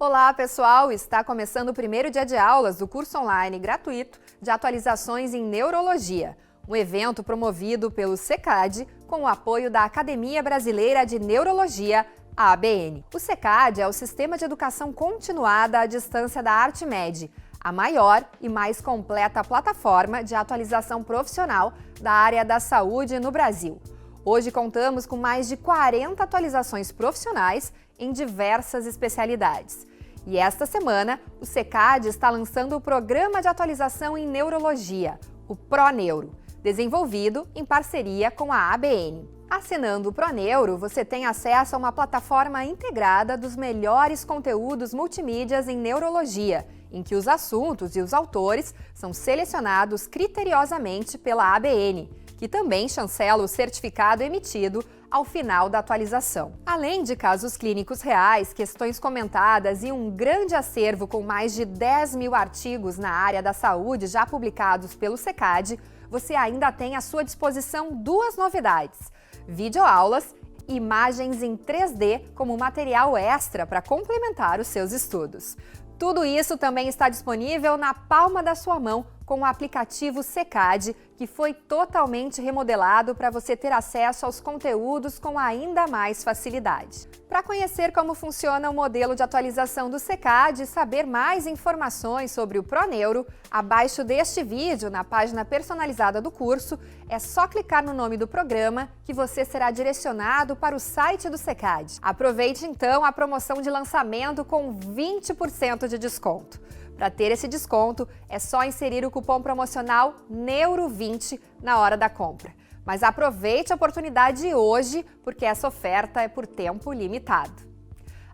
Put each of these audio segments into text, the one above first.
Olá, pessoal! Está começando o primeiro dia de aulas do curso online gratuito de atualizações em neurologia, um evento promovido pelo SECAD com o apoio da Academia Brasileira de Neurologia, a ABN. O SECAD é o Sistema de Educação Continuada à Distância da ArtMed, a maior e mais completa plataforma de atualização profissional da área da saúde no Brasil. Hoje contamos com mais de 40 atualizações profissionais em diversas especialidades. E esta semana, o SECAD está lançando o Programa de Atualização em Neurologia, o ProNeuro, desenvolvido em parceria com a ABN. Assinando o ProNeuro, você tem acesso a uma plataforma integrada dos melhores conteúdos multimídias em neurologia, em que os assuntos e os autores são selecionados criteriosamente pela ABN, que também chancela o certificado emitido ao final da atualização. Além de casos clínicos reais, questões comentadas e um grande acervo com mais de 10 mil artigos na área da saúde já publicados pelo SECAD, você ainda tem à sua disposição duas novidades: videoaulas e imagens em 3D como material extra para complementar os seus estudos. Tudo isso também está disponível na palma da sua mão com o aplicativo SECAD, que foi totalmente remodelado para você ter acesso aos conteúdos com ainda mais facilidade. Para conhecer como funciona o modelo de atualização do SECAD e saber mais informações sobre o ProNeuro, abaixo deste vídeo, na página personalizada do curso, é só clicar no nome do programa que você será direcionado para o site do SECAD. Aproveite então a promoção de lançamento com 20% de desconto. Para ter esse desconto, é só inserir o cupom promocional NEURO20 na hora da compra. Mas aproveite a oportunidade hoje, porque essa oferta é por tempo limitado.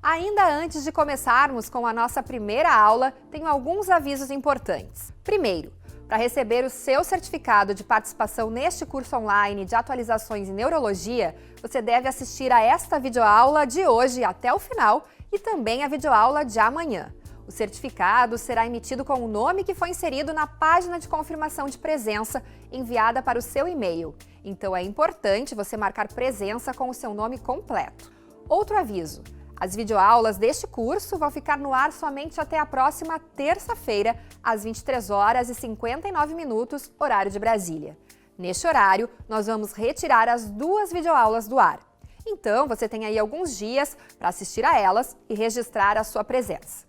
Ainda antes de começarmos com a nossa primeira aula, tenho alguns avisos importantes. Primeiro, para receber o seu certificado de participação neste curso online de atualizações em neurologia, você deve assistir a esta videoaula de hoje até o final e também a videoaula de amanhã. O certificado será emitido com o nome que foi inserido na página de confirmação de presença enviada para o seu e-mail. Então é importante você marcar presença com o seu nome completo. Outro aviso: as videoaulas deste curso vão ficar no ar somente até a próxima terça-feira, às 23h59, horário de Brasília. Neste horário, nós vamos retirar as duas videoaulas do ar. Então, você tem aí alguns dias para assistir a elas e registrar a sua presença.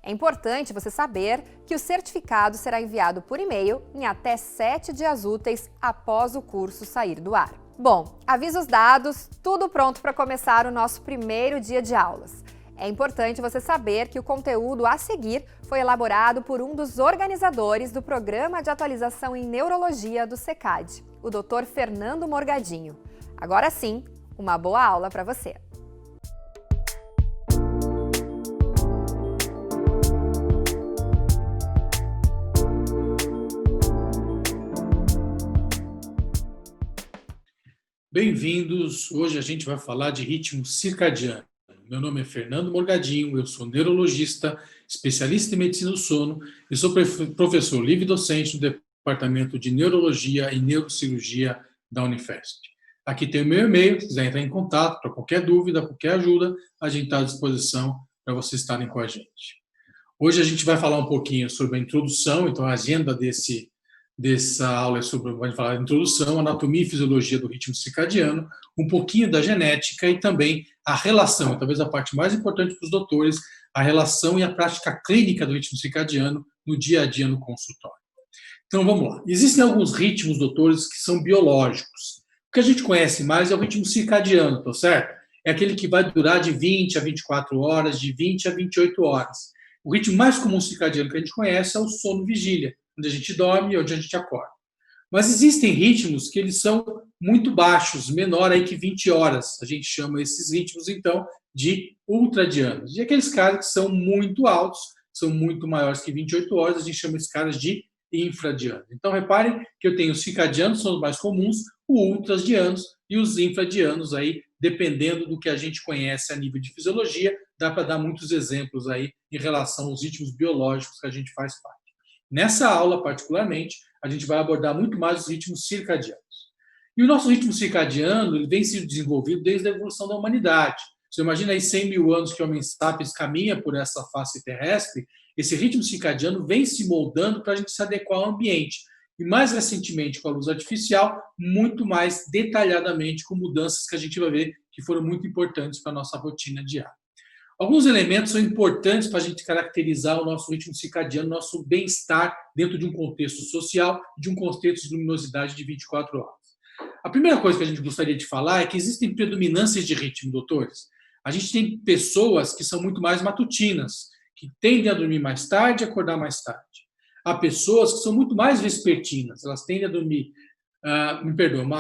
É importante você saber que o certificado será enviado por e-mail em até 7 dias úteis após o curso sair do ar. Bom, avisos dados, tudo pronto para começar o nosso primeiro dia de aulas. É importante você saber que o conteúdo a seguir foi elaborado por um dos organizadores do Programa de Atualização em Neurologia do SECAD, o Dr. Fernando Morgadinho. Agora sim, uma boa aula para você! Bem-vindos! Hoje a gente vai falar de ritmo circadiano. Meu nome é Fernando Morgadinho, eu sou neurologista, especialista em medicina do sono e sou professor livre-docente no Departamento de Neurologia e Neurocirurgia da Unifesp. Aqui tem o meu e-mail, se quiser entrar em contato para qualquer dúvida, qualquer ajuda, a gente está à disposição para vocês estarem com a gente. Hoje a gente vai falar um pouquinho sobre a introdução, então a agenda dessa aula é sobre, vamos falar, a introdução, anatomia e fisiologia do ritmo circadiano, um pouquinho da genética e também a relação, talvez a parte mais importante para os doutores, a relação e a prática clínica do ritmo circadiano no dia a dia no consultório. Então vamos lá. Existem alguns ritmos, doutores, que são biológicos. O que a gente conhece mais é o ritmo circadiano, tá certo? É aquele que vai durar de 20 a 24 horas, de 20 a 28 horas. O ritmo mais comum circadiano que a gente conhece é o sono-vigília, onde a gente dorme e onde a gente acorda. Mas existem ritmos que eles são muito baixos, menor aí que 20 horas. A gente chama esses ritmos, então, de ultradianos. E aqueles caras que são muito altos, são muito maiores que 28 horas, a gente chama esses caras de infradianos. Então, reparem que eu tenho os circadianos, são os mais comuns, os ultradianos e os infradianos, aí, dependendo do que a gente conhece a nível de fisiologia, dá para dar muitos exemplos aí em relação aos ritmos biológicos que a gente faz parte. Nessa aula, particularmente, a gente vai abordar muito mais os ritmos circadianos. E o nosso ritmo circadiano ele vem sendo desenvolvido desde a evolução da humanidade. Você imagina aí 100 mil anos que o Homo sapiens caminha por essa face terrestre, esse ritmo circadiano vem se moldando para a gente se adequar ao ambiente. E mais recentemente, com a luz artificial, muito mais detalhadamente, com mudanças que a gente vai ver que foram muito importantes para a nossa rotina diária. Alguns elementos são importantes para a gente caracterizar o nosso ritmo circadiano, nosso bem-estar dentro de um contexto social, de um contexto de luminosidade de 24 horas. A primeira coisa que a gente gostaria de falar é que existem predominâncias de ritmo, doutores. A gente tem pessoas que são muito mais matutinas, que tendem a dormir mais tarde e acordar mais tarde. Há pessoas que são muito mais vespertinas, elas tendem a dormir,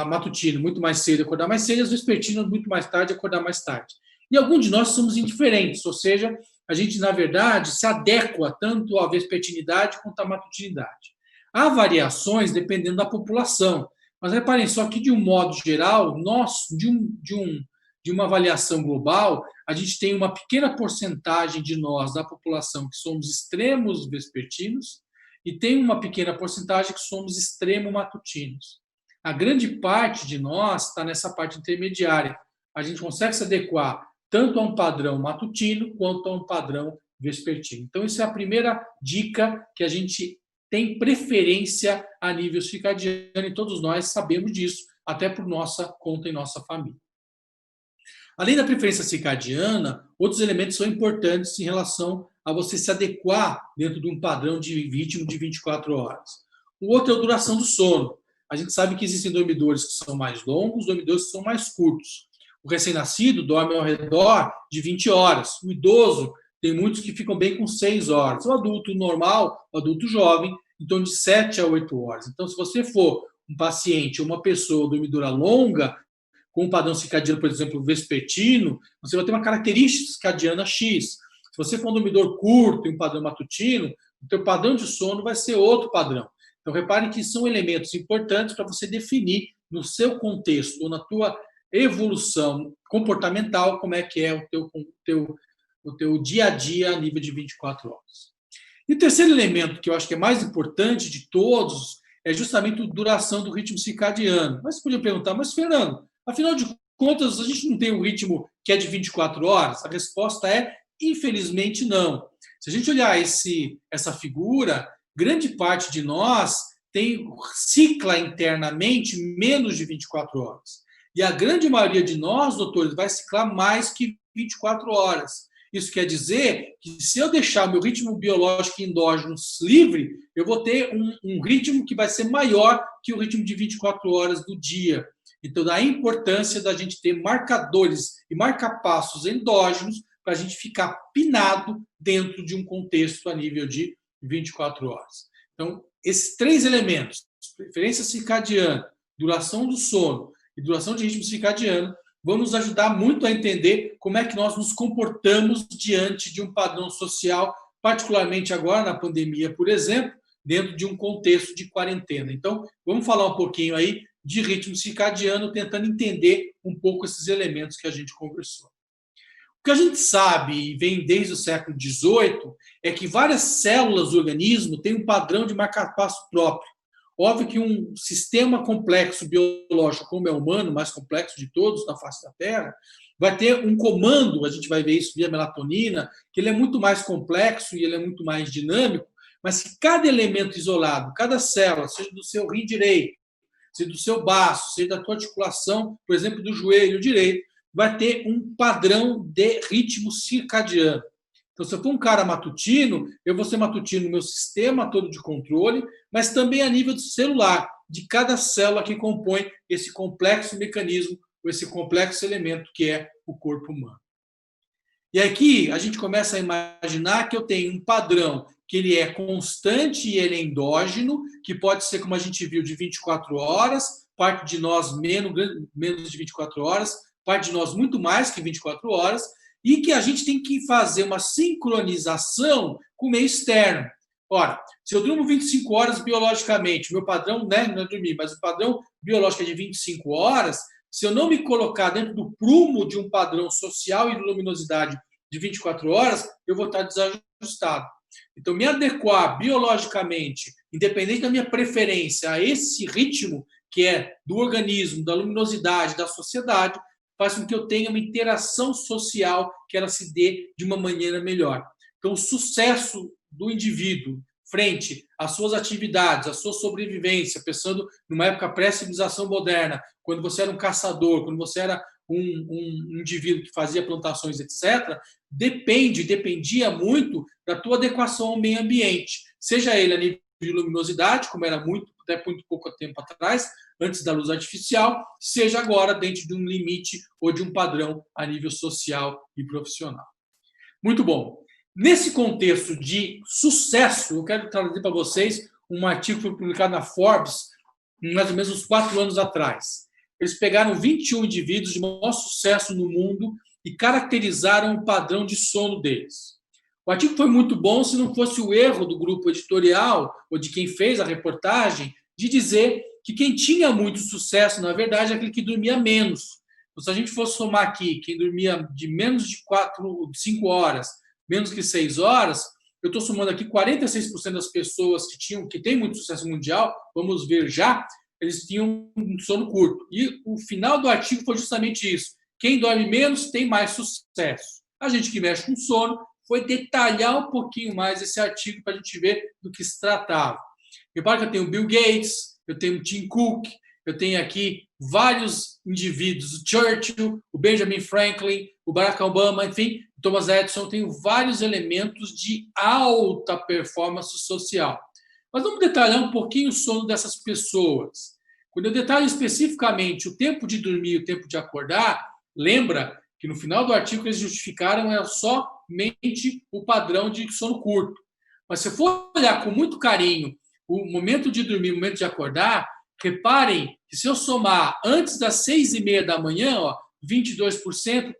matutino muito mais cedo e acordar mais cedo, e as vespertinas muito mais tarde e acordar mais tarde. E alguns de nós somos indiferentes, ou seja, a gente, na verdade, se adequa tanto à vespertinidade quanto à matutinidade. Há variações dependendo da população, mas reparem só que, de um modo geral, nós, de uma avaliação global, a gente tem uma pequena porcentagem de nós, da população, que somos extremos vespertinos, e tem uma pequena porcentagem que somos extremo matutinos. A grande parte de nós está nessa parte intermediária. A gente consegue se adequar tanto a um padrão matutino quanto a um padrão vespertino. Então, essa é a primeira dica, que a gente tem preferência a nível circadiano, e todos nós sabemos disso, até por nossa conta e nossa família. Além da preferência circadiana, outros elementos são importantes em relação a você se adequar dentro de um padrão de ritmo de 24 horas. O outro é a duração do sono. A gente sabe que existem dormidores que são mais longos, dormidores que são mais curtos. O recém-nascido dorme ao redor de 20 horas. O idoso, tem muitos que ficam bem com 6 horas. O adulto normal, o adulto jovem, em torno de 7 a 8 horas. Então, se você for um paciente, uma pessoa dormidora longa, com um padrão circadiano, por exemplo, vespertino, você vai ter uma característica circadiana X. Se você for um dormidor curto e um padrão matutino, o teu padrão de sono vai ser outro padrão. Então, repare que são elementos importantes para você definir no seu contexto, ou na tua evolução comportamental, como é que é o teu dia a dia a nível de 24 horas. E o terceiro elemento, que eu acho que é mais importante de todos, é justamente a duração do ritmo circadiano. Mas você podia perguntar, mas Fernando, afinal de contas, a gente não tem um ritmo que é de 24 horas? A resposta é, infelizmente, não. Se a gente olhar essa figura, grande parte de nós cicla internamente menos de 24 horas. E a grande maioria de nós, doutores, vai ciclar mais que 24 horas. Isso quer dizer que, se eu deixar o meu ritmo biológico endógeno livre, eu vou ter um ritmo que vai ser maior que o ritmo de 24 horas do dia. Então, da importância da gente ter marcadores e marcapassos endógenos para a gente ficar pinado dentro de um contexto a nível de 24 horas. Então, esses três elementos, preferência circadiana, duração do sono e duração de ritmo circadiano, vão nos ajudar muito a entender como é que nós nos comportamos diante de um padrão social, particularmente agora na pandemia, por exemplo, dentro de um contexto de quarentena. Então, vamos falar um pouquinho aí de ritmo circadiano, tentando entender um pouco esses elementos que a gente conversou. O que a gente sabe, e vem desde o século XVIII, é que várias células do organismo têm um padrão de marcapasso próprio. Óbvio que um sistema complexo biológico, como é o humano, mais complexo de todos na face da Terra, vai ter um comando, a gente vai ver isso via melatonina, que ele é muito mais complexo e ele é muito mais dinâmico, mas que cada elemento isolado, cada célula, seja do seu rim direito, seja do seu baço, seja da tua articulação, por exemplo, do joelho direito, vai ter um padrão de ritmo circadiano. Então, se eu for um cara matutino, eu vou ser matutino no meu sistema todo de controle, mas também a nível celular, de cada célula que compõe esse complexo mecanismo, ou esse complexo elemento que é o corpo humano. E aqui a gente começa a imaginar que eu tenho um padrão que ele é constante e ele é endógeno, que pode ser, como a gente viu, de 24 horas, parte de nós menos de 24 horas, parte de nós muito mais que 24 horas, e que a gente tem que fazer uma sincronização com o meio externo. Ora, se eu durmo 25 horas biologicamente, meu padrão, né, não é dormir, mas o padrão biológico é de 25 horas, se eu não me colocar dentro do prumo de um padrão social e de luminosidade de 24 horas, eu vou estar desajustado. Então, me adequar biologicamente, independente da minha preferência, a esse ritmo que é do organismo, da luminosidade, da sociedade, faz com que eu tenha uma interação social que ela se dê de uma maneira melhor. Então, o sucesso do indivíduo frente às suas atividades, à sua sobrevivência, pensando numa época pré-civilização moderna, quando você era um caçador, quando você era um indivíduo que fazia plantações, etc., dependia muito da tua adequação ao meio ambiente, seja ele a nível de luminosidade, como era até muito pouco tempo atrás, antes da luz artificial, seja agora dentro de um limite ou de um padrão a nível social e profissional. Muito bom. Nesse contexto de sucesso, eu quero trazer para vocês um artigo que foi publicado na Forbes, mais ou menos uns 4 anos atrás. Eles pegaram 21 indivíduos de maior sucesso no mundo e caracterizaram o padrão de sono deles. O artigo foi muito bom se não fosse o erro do grupo editorial ou de quem fez a reportagem de dizer que quem tinha muito sucesso, na verdade, é aquele que dormia menos. Então, se a gente for somar aqui quem dormia de menos de 5 horas, menos que 6 horas, eu estou somando aqui 46% das pessoas que têm muito sucesso mundial, vamos ver já, eles tinham um sono curto. E o final do artigo foi justamente isso. Quem dorme menos tem mais sucesso. A gente que mexe com sono foi detalhar um pouquinho mais esse artigo para a gente ver do que se tratava. Repara que eu tenho o Bill Gates, eu tenho o Tim Cook, eu tenho aqui vários indivíduos, o Churchill, o Benjamin Franklin, o Barack Obama, enfim, o Thomas Edison, tenho vários elementos de alta performance social. Mas vamos detalhar um pouquinho o sono dessas pessoas. Quando eu detalho especificamente o tempo de dormir e o tempo de acordar, lembra que no final do artigo eles justificaram somente o padrão de sono curto. Mas se for olhar com muito carinho o momento de dormir e o momento de acordar, reparem que se eu somar antes das 6h30 da manhã, 22%,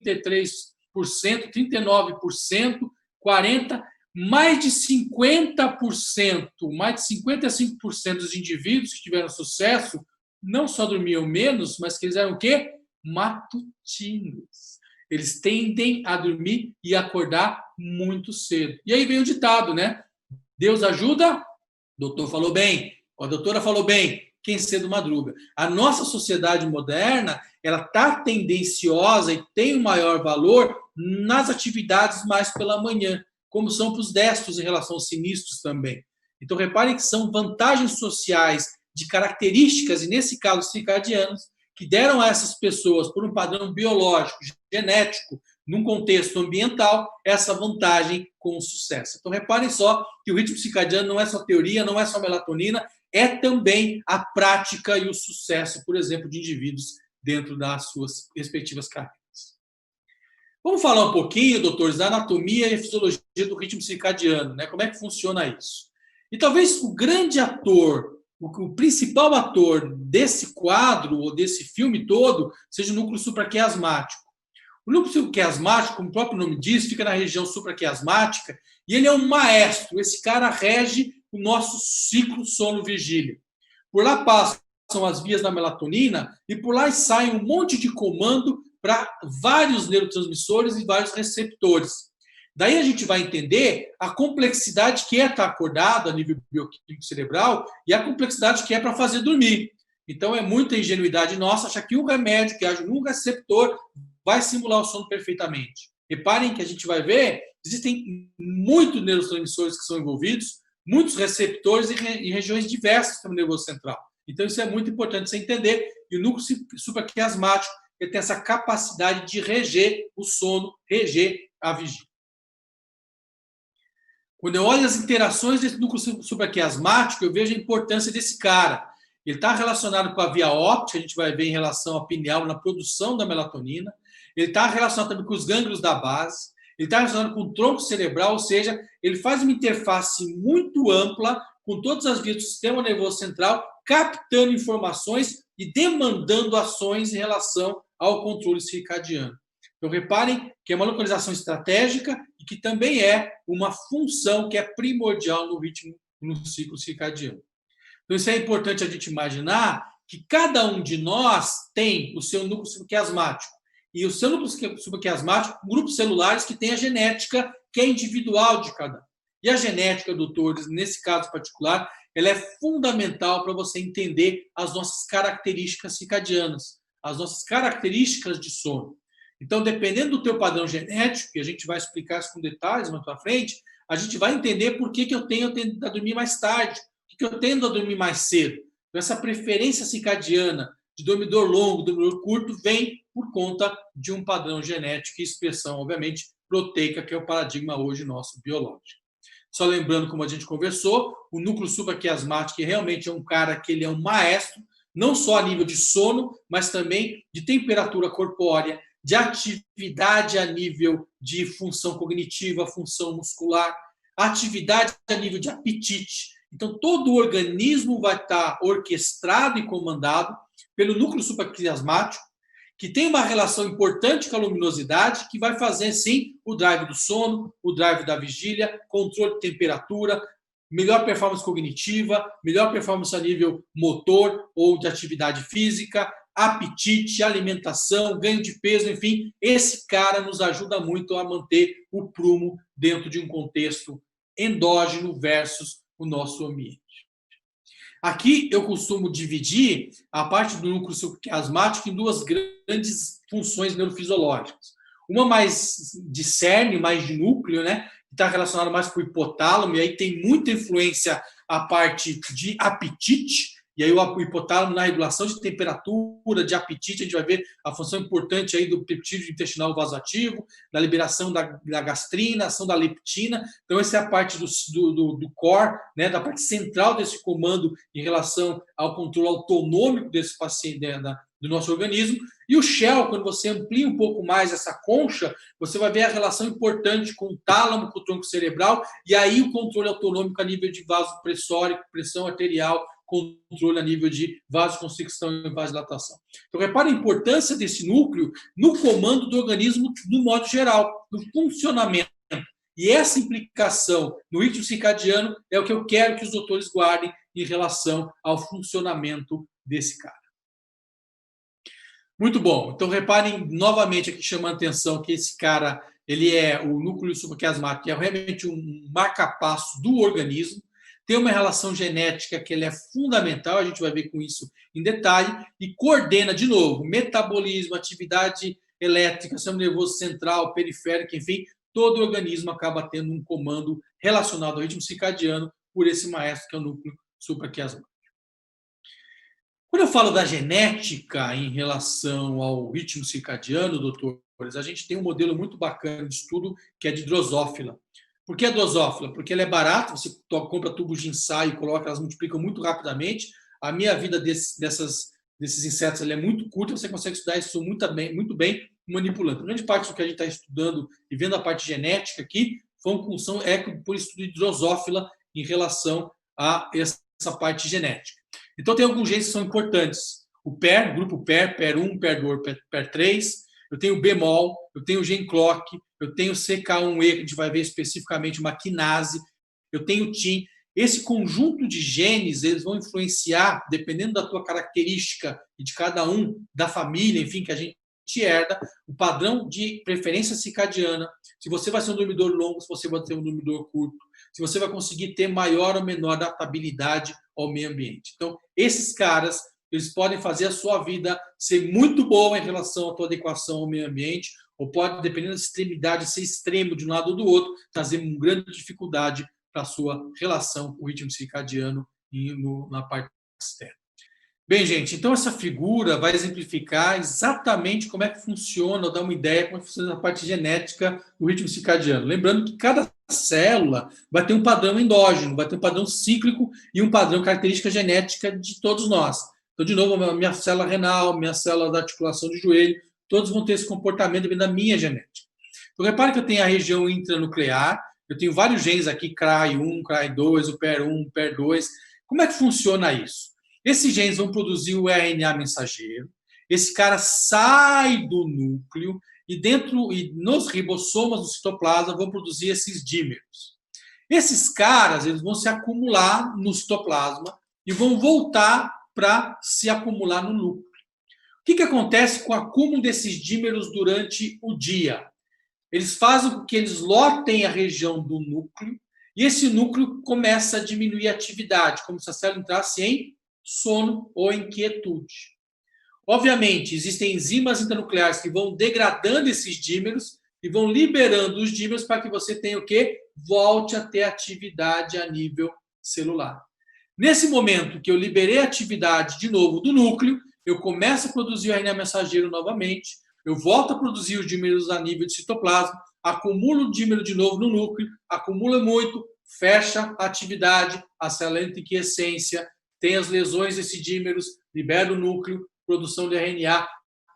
33%, 39%, 40%, mais de 50%, mais de 55% dos indivíduos que tiveram sucesso não só dormiam menos, mas que eles eram o quê? Matutinos. Eles tendem a dormir e acordar muito cedo. E aí vem o ditado, né? Deus ajuda, o doutor falou bem, a doutora falou bem, quem cedo madruga. A nossa sociedade moderna, ela está tendenciosa e tem um maior valor nas atividades mais pela manhã, como são para os destros em relação aos sinistros também. Então, reparem que são vantagens sociais de características, e nesse caso circadianos, que deram a essas pessoas, por um padrão biológico, genético, num contexto ambiental, essa vantagem com o sucesso. Então, reparem só que o ritmo circadiano não é só teoria, não é só melatonina, é também a prática e o sucesso, por exemplo, de indivíduos dentro das suas respectivas carreiras. Vamos falar um pouquinho, doutores, da anatomia e fisiologia do ritmo circadiano, né? Como é que funciona isso? E talvez o grande ator, o principal ator desse quadro ou desse filme todo seja o núcleo supraquiasmático. O núcleo supraquiasmático, como o próprio nome diz, fica na região supraquiasmática e ele é um maestro. Esse cara rege o nosso ciclo sono-vigília. Por lá passam as vias da melatonina e por lá sai um monte de comando para vários neurotransmissores e vários receptores. Daí a gente vai entender a complexidade que é estar acordado a nível bioquímico cerebral e a complexidade que é para fazer dormir. Então é muita ingenuidade nossa achar que um remédio que age num receptor vai simular o sono perfeitamente. Reparem que a gente vai ver, existem muitos neurotransmissores que são envolvidos, muitos receptores em regiões diversas do nervoso central. Então isso é muito importante você entender. E o núcleo supraquiasmático ele tem essa capacidade de reger o sono, reger a vigília. Quando eu olho as interações desse núcleo supraquiasmático, eu vejo a importância desse cara. Ele está relacionado com a via óptica, a gente vai ver em relação à pineal na produção da melatonina. Ele está relacionado também com os gânglios da base. Ele está relacionado com o tronco cerebral, ou seja, ele faz uma interface muito ampla com todas as vias do sistema nervoso central, captando informações e demandando ações em relação ao controle circadiano. Então, reparem que é uma localização estratégica e que também é uma função que é primordial no ritmo, no ciclo circadiano. Então, isso é importante a gente imaginar que cada um de nós tem o seu núcleo supraquiasmático. E o seu núcleo supraquiasmático, grupos celulares que têm a genética que é individual de cada um. E a genética, doutores, nesse caso particular, ela é fundamental para você entender as nossas características circadianas. as nossas características de sono. Então, dependendo do teu padrão genético, e a gente vai explicar isso com detalhes mais para frente, a gente vai entender por que eu tendo a dormir mais tarde, por que eu tendo a dormir mais cedo. Então, essa preferência circadiana de dormidor longo, dormidor curto, vem por conta de um padrão genético e expressão, obviamente, proteica, que é o paradigma hoje nosso biológico. Só lembrando, como a gente conversou, o núcleo supraquiasmático realmente é um cara que ele é um maestro, não só a nível de sono, mas também de temperatura corpórea, de atividade a nível de função cognitiva, função muscular, atividade a nível de apetite. Então, todo o organismo vai estar orquestrado e comandado pelo núcleo supraquiasmático, que tem uma relação importante com a luminosidade, que vai fazer, sim, o drive do sono, o drive da vigília, controle de temperatura, melhor performance cognitiva, melhor performance a nível motor ou de atividade física, apetite, alimentação, ganho de peso, enfim, esse cara nos ajuda muito a manter o prumo dentro de um contexto endógeno versus o nosso ambiente. Aqui eu costumo dividir a parte do núcleo supraquiasmático em duas grandes funções neurofisiológicas. Uma mais de cerne, mais de núcleo, né? Que está relacionada mais com o hipotálamo, e aí tem muita influência a parte de apetite, e aí o hipotálamo na regulação de temperatura, de apetite, a gente vai ver a função importante aí do peptídeo intestinal vasoativo, da liberação da gastrina, ação da leptina. Então, essa é a parte do core, né, da parte central desse comando em relação ao controle autonômico desse paciente, do nosso organismo. E o shell, quando você amplia um pouco mais essa concha, você vai ver a relação importante com o tálamo, com o tronco cerebral, e aí o controle autonômico a nível de vasopressórico, pressão arterial, controle a nível de vasoconstricção e vasodilatação. Então, repare a importância desse núcleo no comando do organismo no modo geral, no funcionamento. E essa implicação no ritmo circadiano é o que eu quero que os doutores guardem em relação ao funcionamento desse cara. Muito bom. Então, reparem novamente aqui, chamando a atenção que esse cara, ele é o núcleo supraquiasmático, que é realmente um marca-passo do organismo. Tem uma relação genética que ele é fundamental, a gente vai ver com isso em detalhe, e coordena, de novo, metabolismo, atividade elétrica, sistema nervoso central, periférico, enfim, todo o organismo acaba tendo um comando relacionado ao ritmo circadiano por esse maestro que é o núcleo supraquiasmático. Quando eu falo da genética em relação ao ritmo circadiano, doutores, a gente tem um modelo muito bacana de estudo que é de drosófila. Por que a drosófila? Porque ela é barata, você compra tubos de ensaio e coloca, elas multiplicam muito rapidamente. A minha vida desses insetos é muito curta, você consegue estudar isso muito bem manipulando. A grande parte do que a gente está estudando e vendo a parte genética aqui é por estudo de drosófila em relação a essa parte genética. Então, tem alguns genes que são importantes. O PER, grupo PER, PER1, PER2, PER3. Eu tenho o bemol, eu tenho o gene clock, eu tenho o CK1E, que a gente vai ver especificamente uma quinase, eu tenho o TIM. Esse conjunto de genes, eles vão influenciar, dependendo da tua característica e de cada um, da família, enfim, que a gente herda, o padrão de preferência circadiana, se você vai ser um dormidor longo, se você vai ter um dormidor curto, se você vai conseguir ter maior ou menor adaptabilidade ao meio ambiente. Então, esses caras, eles podem fazer a sua vida ser muito boa em relação à tua adequação ao meio ambiente, ou pode, dependendo da extremidade, ser extremo de um lado ou do outro, trazer uma grande dificuldade para a sua relação com o ritmo circadiano e na parte externa. Bem, gente, então essa figura vai exemplificar exatamente como é que funciona, ou dar uma ideia como é que funciona a parte genética do ritmo circadiano. Lembrando que cada célula vai ter um padrão endógeno, vai ter um padrão cíclico e um padrão característica genética de todos nós. Então, de novo, a minha célula renal, minha célula da articulação de joelho, todos vão ter esse comportamento dentro da minha genética. Então, repare que eu tenho a região intranuclear, eu tenho vários genes aqui, CRAI1, CRAI2, o PER1, o PER2. Como é que funciona isso? Esses genes vão produzir o RNA mensageiro, esse cara sai do núcleo e nos ribossomas do citoplasma vão produzir esses dímeros. Esses caras eles vão se acumular no citoplasma e vão voltar para se acumular no núcleo. O que acontece com o acúmulo desses dímeros durante o dia? Eles fazem com que eles lotem a região do núcleo e esse núcleo começa a diminuir a atividade, como se a célula entrasse em sono ou inquietude. Obviamente, existem enzimas intranucleares que vão degradando esses dímeros e vão liberando os dímeros para que você tenha o quê? Volte a ter atividade a nível celular. Nesse momento que eu liberei a atividade de novo do núcleo, eu começo a produzir o RNA mensageiro novamente, eu volto a produzir os dímeros a nível de citoplasma, acumulo o dímero de novo no núcleo, acumula muito, fecha a atividade, a célula entra em quiescência, tem as lesões desses dímeros, libera o núcleo, produção de RNA,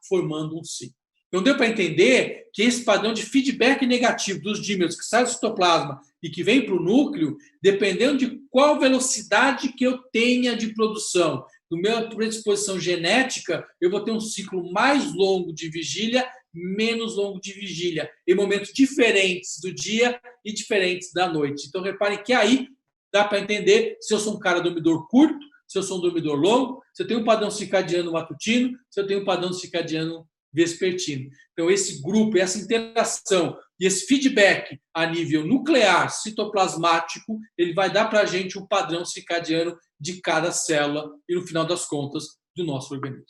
formando um ciclo. Então, deu para entender que esse padrão de feedback negativo dos dímeros que sai do citoplasma e que vem para o núcleo, dependendo de qual velocidade que eu tenha de produção, do meu predisposição genética, eu vou ter um ciclo mais longo de vigília, menos longo de vigília, em momentos diferentes do dia e diferentes da noite. Então, reparem que aí dá para entender se eu sou um cara dormidor curto, se eu sou um dormidor longo, se eu tenho um padrão circadiano matutino, se eu tenho um padrão circadiano vespertino. Então, esse grupo, essa interação e esse feedback a nível nuclear, citoplasmático, ele vai dar para a gente um padrão circadiano de cada célula e, no final das contas, do nosso organismo.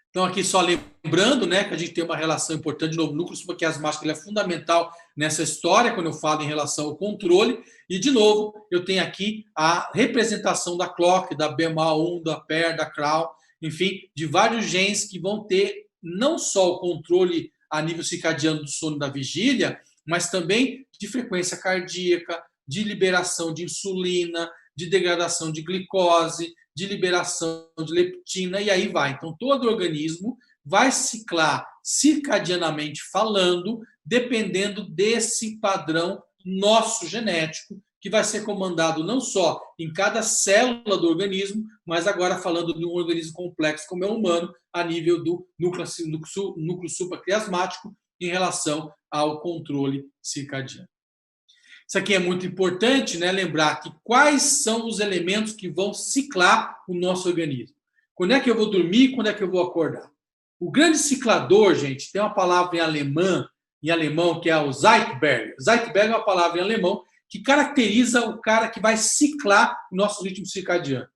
Então, aqui só lembrando, né, que a gente tem uma relação importante, de novo, o núcleo supraquiasmático ele é fundamental nessa história, quando eu falo em relação ao controle. E, de novo, eu tenho aqui a representação da clock, da BMA1, da PER, da CRAL, enfim, de vários genes que vão ter não só o controle a nível circadiano do sono da vigília, mas também de frequência cardíaca, de liberação de insulina, de degradação de glicose, de liberação de leptina, e aí vai. Então, todo o organismo vai ciclar circadianamente falando, dependendo desse padrão nosso genético, que vai ser comandado não só em cada célula do organismo, mas agora falando de um organismo complexo como é o humano, a nível do núcleo supraquiasmático em relação ao controle circadiano. Isso aqui é muito importante, né? Lembrar que quais são os elementos que vão ciclar o nosso organismo. Quando é que eu vou dormir, quando é que eu vou acordar? O grande ciclador, gente, tem uma palavra em alemão, que é o Zeitberger. Zeitberger é uma palavra em alemão que caracteriza o cara que vai ciclar o nosso ritmo circadiano.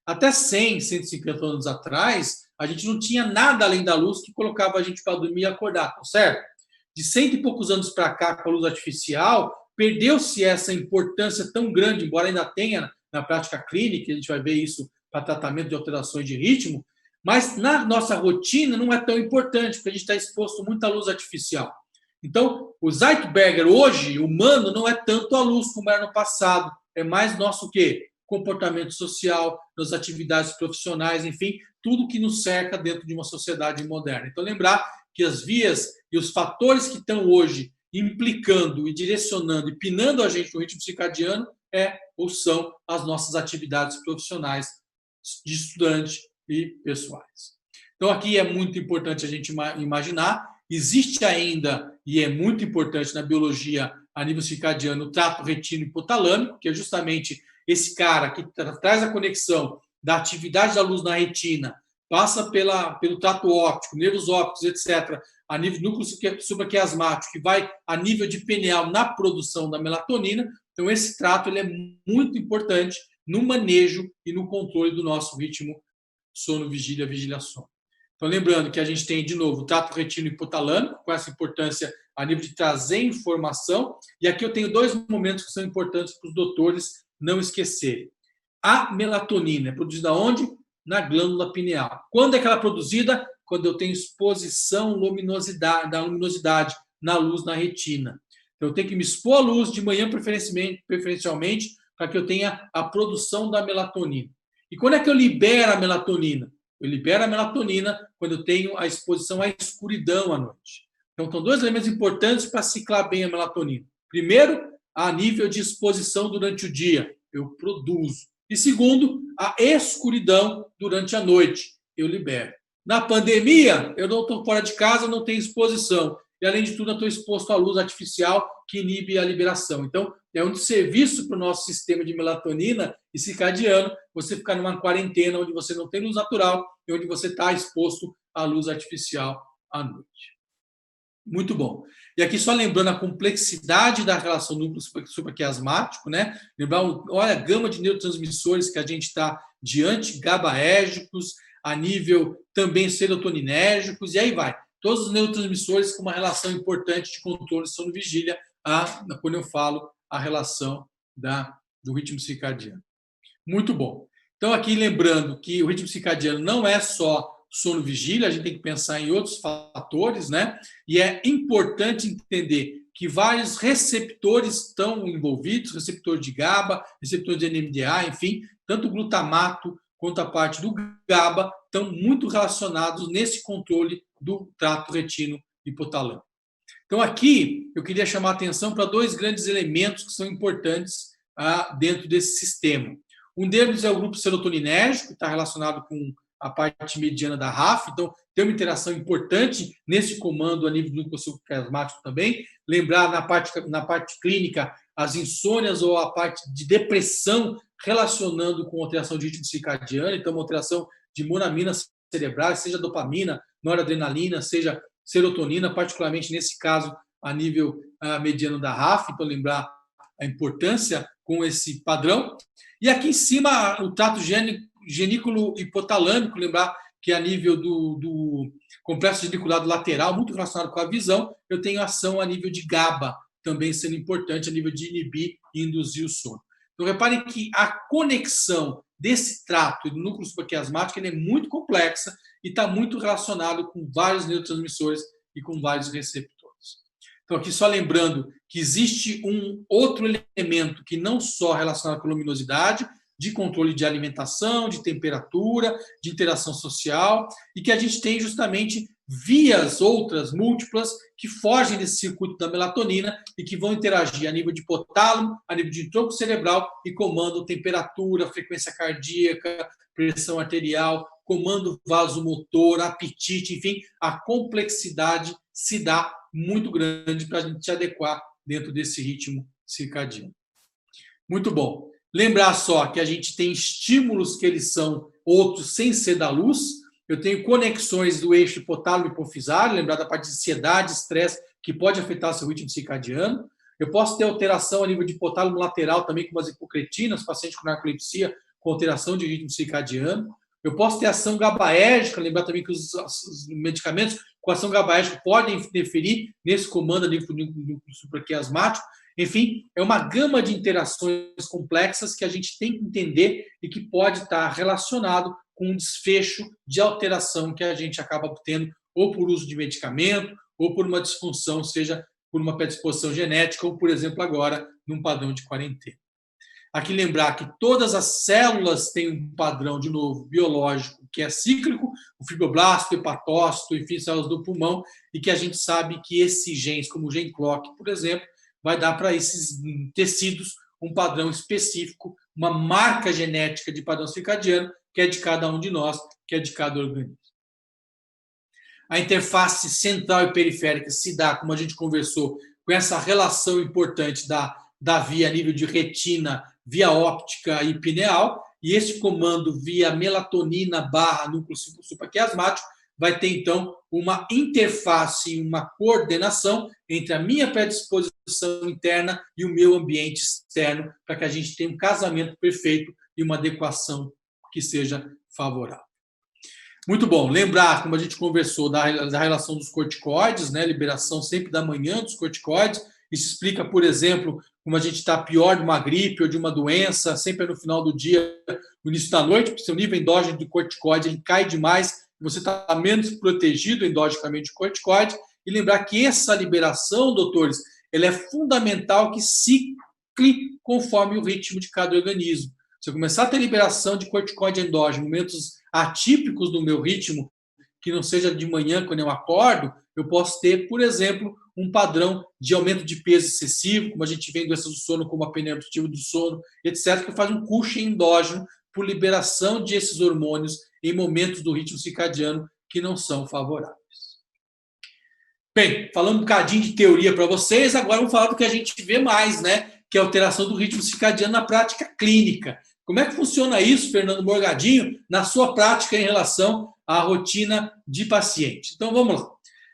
Até 100, 150 anos atrás, a gente não tinha nada além da luz que colocava a gente para dormir e acordar, tá certo? De 100 e poucos anos para cá, com a luz artificial, perdeu-se essa importância tão grande, embora ainda tenha na prática clínica, a gente vai ver isso para tratamento de alterações de ritmo, mas na nossa rotina não é tão importante, porque a gente está exposto muito à luz artificial. Então, o Zeitberger hoje, humano, não é tanto a luz como era no passado, é mais nosso o quê? Comportamento social, nas atividades profissionais, enfim, tudo que nos cerca dentro de uma sociedade moderna. Então, lembrar que as vias e os fatores que estão hoje implicando e direcionando e pinando a gente no ritmo circadiano ou são as nossas atividades profissionais de estudante e pessoais. Então, aqui é muito importante a gente imaginar, existe ainda, e é muito importante na biologia a nível circadiano, o trato retino-hipotalâmico, que é justamente esse cara que traz a conexão da atividade da luz na retina, passa pelo trato óptico, nervos ópticos, etc., a nível do núcleo supraquiasmático, que vai a nível de pineal na produção da melatonina. Então, esse trato ele é muito importante no manejo e no controle do nosso ritmo sono-vigília, vigília-sono. Então, lembrando que a gente tem, de novo, o trato retino-hipotalâmico, com essa importância a nível de trazer informação. E aqui eu tenho dois momentos que são importantes para os doutores não esquecerem. A melatonina é produzida onde? Na glândula pineal. Quando é que ela é produzida? Quando eu tenho exposição da luminosidade na luz na retina. Então, eu tenho que me expor à luz de manhã, preferencialmente, para que eu tenha a produção da melatonina. E quando é que eu libero a melatonina? Eu libero a melatonina quando eu tenho a exposição à escuridão à noite. Então, são dois elementos importantes para ciclar bem a melatonina. Primeiro, a nível de exposição durante o dia, eu produzo. E segundo, a escuridão durante a noite, eu libero. Na pandemia, eu não estou fora de casa, não tenho exposição. E, além de tudo, eu estou exposto à luz artificial que inibe a liberação. Então, é um serviço para o nosso sistema de melatonina e circadiano você ficar numa quarentena onde você não tem luz natural e onde você está exposto à luz artificial à noite. Muito bom. E aqui só lembrando a complexidade da relação núcleo supraquiasmático, né? Lembrar, olha a gama de neurotransmissores que a gente está diante, GABAérgicos, a nível também serotoninérgicos, e aí vai. Todos os neurotransmissores com uma relação importante de controle de sono-vigília, quando eu falo a relação do ritmo circadiano. Muito bom. Então, aqui lembrando que o ritmo circadiano não é só sono-vigília, a gente tem que pensar em outros fatores, né? E é importante entender que vários receptores estão envolvidos, receptor de GABA, receptor de NMDA, enfim, tanto o glutamato quanto a parte do GABA estão muito relacionados nesse controle do trato retino-hipotalâmico. Então, aqui eu queria chamar a atenção para dois grandes elementos que são importantes dentro desse sistema. Um deles é o grupo serotoninérgico, que está relacionado com a parte mediana da RAF, então tem uma interação importante nesse comando a nível do núcleo supraplasmático também. Lembrar na parte clínica as insônias ou a parte de depressão relacionando com alteração de ritmo circadiano, então uma alteração de monaminas cerebrais, seja dopamina, noradrenalina, seja serotonina, particularmente nesse caso a nível mediano da RAF, então lembrar a importância com esse padrão. E aqui em cima o trato genículo hipotalâmico, lembrar que a nível do complexo geniculado lateral, muito relacionado com a visão, eu tenho ação a nível de GABA, também sendo importante a nível de inibir e induzir o sono. Então, reparem que a conexão desse trato e do núcleo supraquiasmático é muito complexa e está muito relacionado com vários neurotransmissores e com vários receptores. Então, aqui só lembrando que existe um outro elemento que não só relacionado com a luminosidade, de controle de alimentação, de temperatura, de interação social, e que a gente tem justamente vias outras múltiplas que fogem desse circuito da melatonina e que vão interagir a nível de hipotálamo, a nível de tronco cerebral e comandam temperatura, frequência cardíaca, pressão arterial, comando vasomotor, apetite, enfim, a complexidade se dá muito grande para a gente se adequar dentro desse ritmo circadiano. Muito bom. Lembrar só que a gente tem estímulos que eles são outros sem ser da luz. Eu tenho conexões do eixo hipotálamo hipofisário, lembrar da parte de ansiedade, estresse, que pode afetar seu ritmo circadiano. Eu posso ter alteração a nível de hipotálamo lateral também, com as hipocretinas, paciente com narcolepsia, com alteração de ritmo circadiano. Eu posso ter ação GABAérgica, lembrar também que os medicamentos com ação GABAérgica podem interferir nesse comando a nível do supraquiasmático. Enfim, é uma gama de interações complexas que a gente tem que entender e que pode estar relacionado com um desfecho de alteração que a gente acaba obtendo ou por uso de medicamento ou por uma disfunção, seja por uma predisposição genética ou, por exemplo, agora, num padrão de quarentena. Aqui lembrar que todas as células têm um padrão, de novo, biológico, que é cíclico, o fibroblasto, o hepatócito, enfim, células do pulmão, e que a gente sabe que esses genes, como o gene clock, por exemplo, vai dar para esses tecidos um padrão específico, uma marca genética de padrão circadiano, que é de cada um de nós, que é de cada organismo. A interface central e periférica se dá, como a gente conversou, com essa relação importante da via a nível de retina, via óptica e pineal, e esse comando via melatonina / núcleo supraquiasmático vai ter, então, uma interface e uma coordenação entre a minha predisposição interna e o meu ambiente externo, para que a gente tenha um casamento perfeito e uma adequação que seja favorável. Muito bom. Lembrar, como a gente conversou, da relação dos corticoides, né? Liberação sempre da manhã dos corticoides. Isso explica, por exemplo, como a gente está pior de uma gripe ou de uma doença, sempre no final do dia, no início da noite, porque seu nível endógeno de corticoide ele cai demais, você está menos protegido endogenicamente de corticoide. E lembrar que essa liberação, doutores, ela é fundamental que cicle conforme o ritmo de cada organismo. Se eu começar a ter liberação de corticoide endógeno em momentos atípicos do meu ritmo, que não seja de manhã quando eu acordo, eu posso ter, por exemplo, um padrão de aumento de peso excessivo, como a gente vê em doenças do sono, como a apneia obstrutiva do sono, etc., que faz um Cushing endógeno por liberação desses hormônios em momentos do ritmo circadiano que não são favoráveis. Bem, falando um bocadinho de teoria para vocês, agora vamos falar do que a gente vê mais, né? Que é a alteração do ritmo circadiano na prática clínica. Como é que funciona isso, Fernando Morgadinho, na sua prática em relação à rotina de paciente? Então, vamos lá.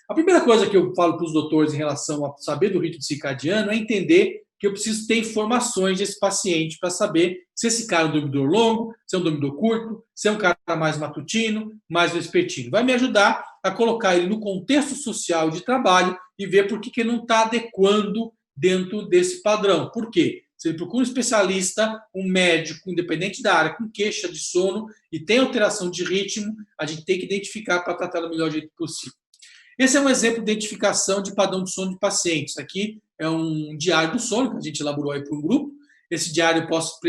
A primeira coisa que eu falo para os doutores em relação a saber do ritmo circadiano é entender que eu preciso ter informações desse paciente para saber se esse cara é um dormidor longo, se é um dormidor curto, se é um cara mais matutino, mais vespertino. Vai me ajudar a colocar ele no contexto social de trabalho e ver por que ele não está adequando dentro desse padrão. Por quê? Se ele procura um especialista, um médico, independente da área, com queixa de sono e tem alteração de ritmo, a gente tem que identificar para tratar do melhor jeito possível. Esse é um exemplo de identificação de padrão de sono de pacientes. Aqui é um diário do sono que a gente elaborou aí para um grupo. Esse diário eu posso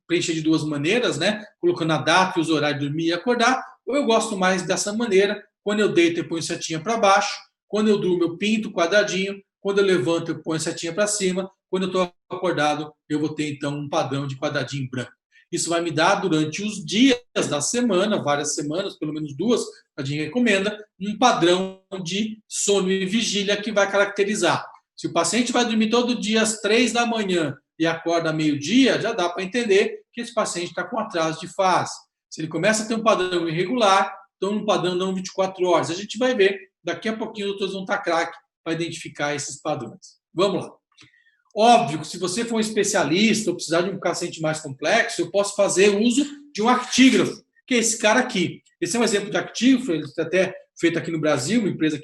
preencher de duas maneiras, né? Colocando a data e os horários de dormir e acordar. Ou eu gosto mais dessa maneira, quando eu deito eu ponho setinha para baixo, quando eu durmo eu pinto quadradinho, quando eu levanto eu ponho setinha para cima, quando eu estou acordado eu vou ter então um padrão de quadradinho branco. Isso vai me dar, durante os dias da semana, várias semanas, pelo menos duas, a gente recomenda, um padrão de sono e vigília que vai caracterizar. Se o paciente vai dormir todo dia às 3 da manhã e acorda meio-dia, já dá para entender que esse paciente está com atraso de fase. Se ele começa a ter um padrão irregular, então um padrão não 24 horas. A gente vai ver, daqui a pouquinho os doutores vão estar craque para identificar esses padrões. Vamos lá. Óbvio que se você for um especialista ou precisar de um paciente mais complexo, eu posso fazer uso de um actígrafo, que é esse cara aqui. Esse é um exemplo de actígrafo, ele está até feito aqui no Brasil, uma empresa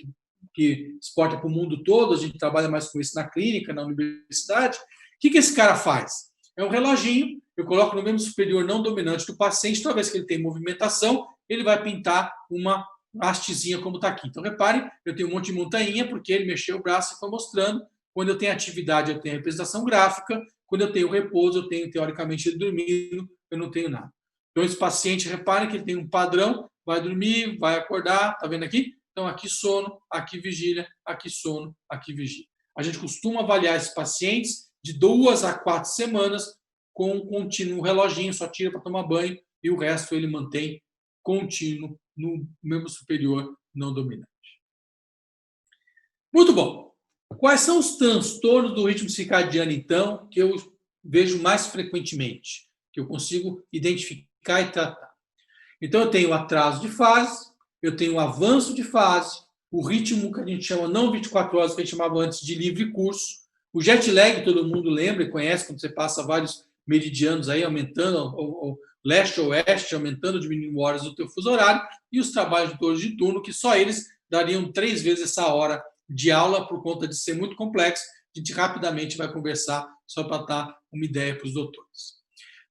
que exporta para o mundo todo, a gente trabalha mais com isso na clínica, na universidade. O que esse cara faz? É um reloginho, eu coloco no membro superior não dominante do paciente, toda vez que ele tem movimentação, ele vai pintar uma hastezinha como está aqui. Então, reparem, eu tenho um monte de montanha, porque ele mexeu o braço e foi mostrando. Quando eu tenho atividade, eu tenho a representação gráfica. Quando eu tenho repouso, eu tenho, teoricamente, ele dormindo, eu não tenho nada. Então, esse paciente, reparem que ele tem um padrão, vai dormir, vai acordar, tá vendo aqui? Então, aqui sono, aqui vigília, aqui sono, aqui vigília. A gente costuma avaliar esses pacientes de 2 a 4 semanas com um contínuo reloginho, só tira para tomar banho e o resto ele mantém contínuo no membro superior não dominante. Muito bom. Quais são os transtornos do ritmo circadiano, então, que eu vejo mais frequentemente, que eu consigo identificar e tratar? Então, eu tenho atraso de fase, eu tenho avanço de fase, o ritmo que a gente chama não 24 horas, que a gente chamava antes de livre curso, o jet lag, todo mundo lembra e conhece, quando você passa vários meridianos aí, aumentando, ou leste ou oeste, aumentando ou diminuindo horas do teu fuso horário, e os trabalhos de torres de turno, que só eles dariam 3 vezes essa hora de aula, por conta de ser muito complexo. A gente rapidamente vai conversar só para dar uma ideia para os doutores.